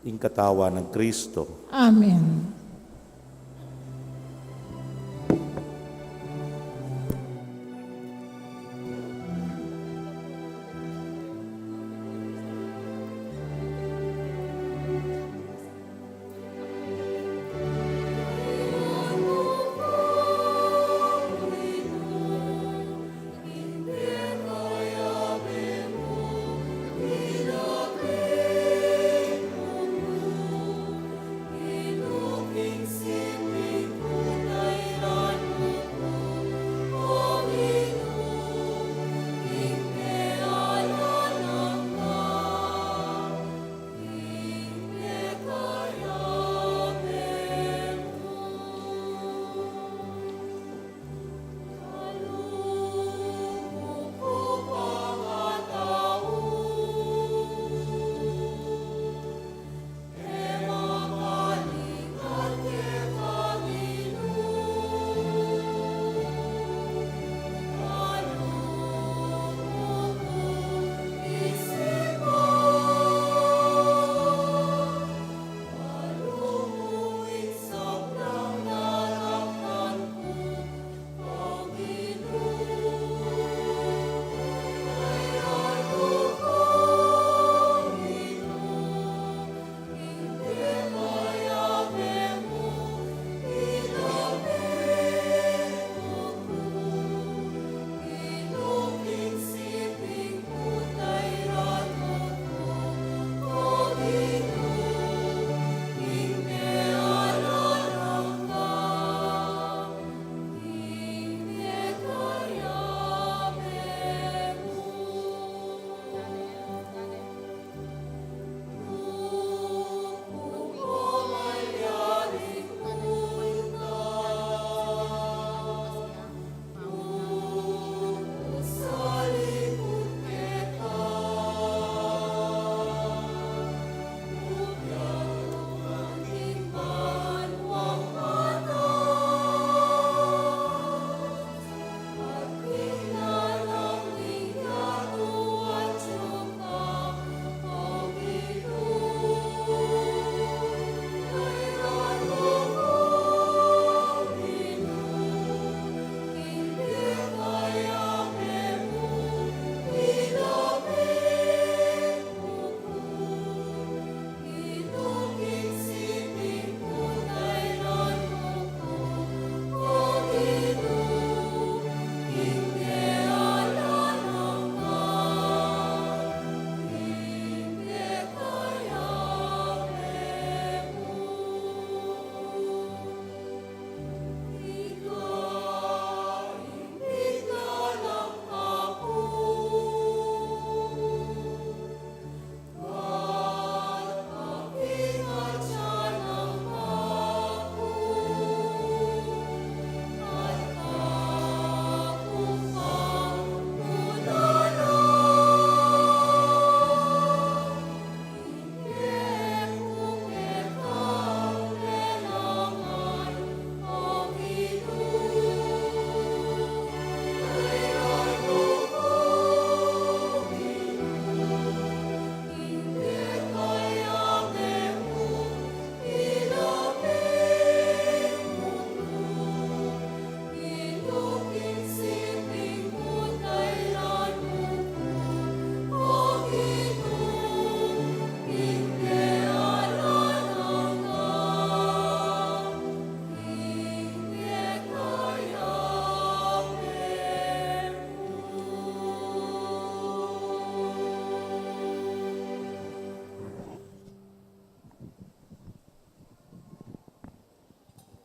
Ing katawan ng Kristo, Amen.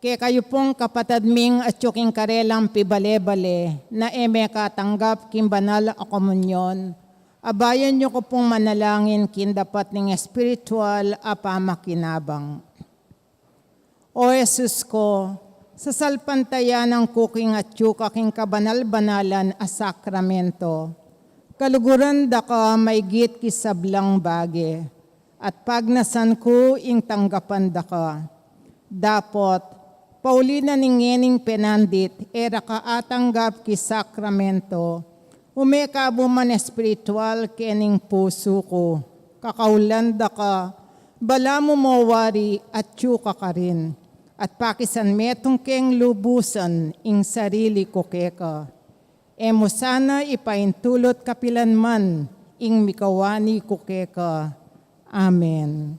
Kaya kayo pong kapatadming at yuking karelang pibale-bale na eme katanggap kin banal a komunyon, abayan niyo ko pong manalangin kin dapat ning espiritual a pamakinabang. O Jesus ko, sa salpantayan ng kuking at yuka king kabanal-banalan a sakramento, kaluguran da ka may git kisablang bage, at pagnasan ko ing tanggapan da ka. Dapot, Paulina ningening penandit, era ka atanggap ki sakramento, umekabo man espiritual kening puso ko, kakaulanda ka, bala mo mawari at yuka ka rin, at pakisan metong keng lubusan ing sarili ko keka. Emo sana ipaintulot kapilanman ing mikawani ko keka. Amen.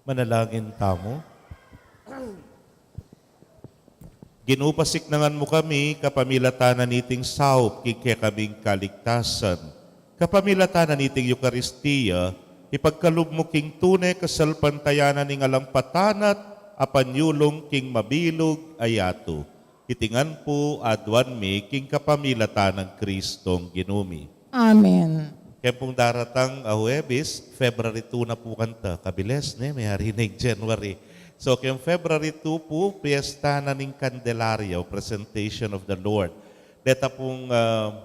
Manalangin tamo. Ginupasiknangan mo kami, kapamilatanan niting saup, kikya kaming kaligtasan. Kapamilatanan niting Eukaristiya, ipagkalub mo king tunay kasalpantayanan ning alampatanat, apanyulong king mabilog ayato. Itingan po adwan mi king kapamilatanan Kristong ginumi. Amen. Kaya pong daratang Huwebes, February 2 na po kanta. Kabilis, may harinig January. So, kaya February 2 po, piyesta na ning Candelaria, o Presentation of the Lord. Deta pong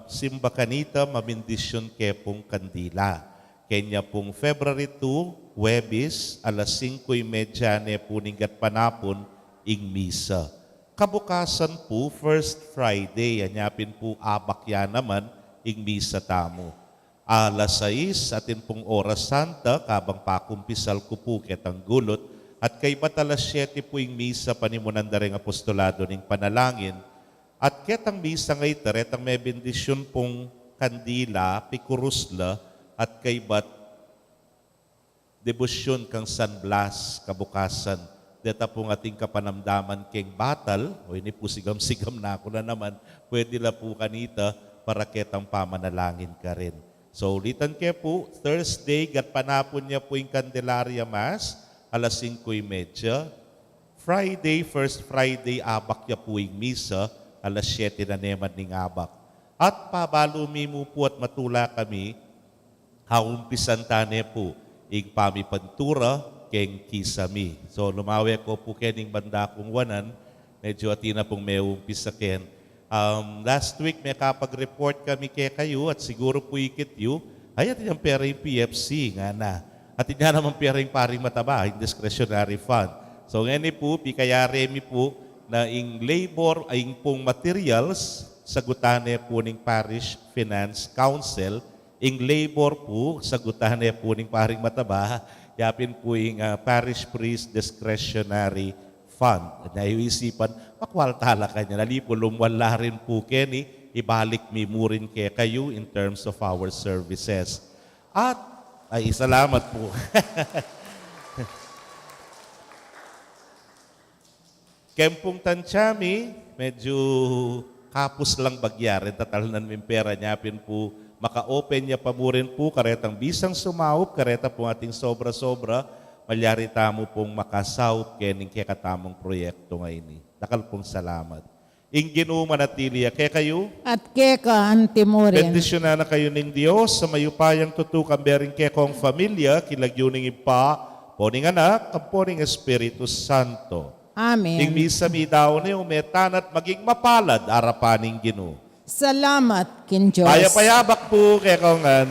simba kanita, mamindisyon kaya pong kandila. Kanya pong February 2, Huwebes, alas 5:30 po ninggat panapon, ing misa. Kabukasan po, First Friday, anyapin po abakya naman, ing misa tamo. Alas 6, atin pong oras santa, kabang pakumpisal ko po ketang gulot, at kay batalas 7 po yung misa panimunan da rin apostolado ng panalangin, at ketang misa ngay taretang may bendisyon pong kandila, pikurusla, at kay bat debosyon kang San Blas, kabukasan. Deta pong ating kapanamdaman keng batal, o ini po sigam-sigam na ako na naman, pwede la po kanita para ketang pamanalangin ka rin. So, ulitan kayo po, Thursday, gatpanapon niya po yung Candelaria Mass, alas 5:30. Friday, First Friday, abak niya po yung misa, alas 7 na naman ng abak. At pabalumi mo po at matula kami, haumpisan tane po, ing pamipantura, keng kisami. So, lumawi ko po kening banda kong wanan, medyo atina pong may umpisakin. Last week may kapag-report kami kay kayo at siguro po ikit yu, ay atin yung pera yung PFC nga na. At hindi naman pera yung paring mataba, yung discretionary fund. So ngayon po, kaya remi po na ing labor ay pong materials, sagutane po ng Parish Finance Council, ing labor po, sagutane po ng paring mataba, yapin po yung Parish Priest Discretionary Fund. Naiisipan, makwaltala kanya. Nalipo, lumwala rin po keni, ibalik mi mo rin kaya kayo in terms of our services. At, ay salamat po. Kempong Tanchami, medyo kapos lang bagyarin, tatalanan mi pera niya, pin po, maka-open niya pa mo rin po, karetang bisang sumaup, kareta po ating sobra-sobra, malyari tamo pong makasaup kening kaya katamong proyekto ngayon. Dakal pong salamat. Ing ginumanatiliya kaya kayo, At keka antimorin. bendisyon na kayo ng Diyos sa mayupayang tutukan bering kaya kong familia, kilagyuning ipa, poning anak, ang poning Espiritu Santo. Ing Amen. misa mi daw na yung metanat maging mapalad arapaning Ginoo. Salamat kin Diyos. Payapayabak po kaya kongan.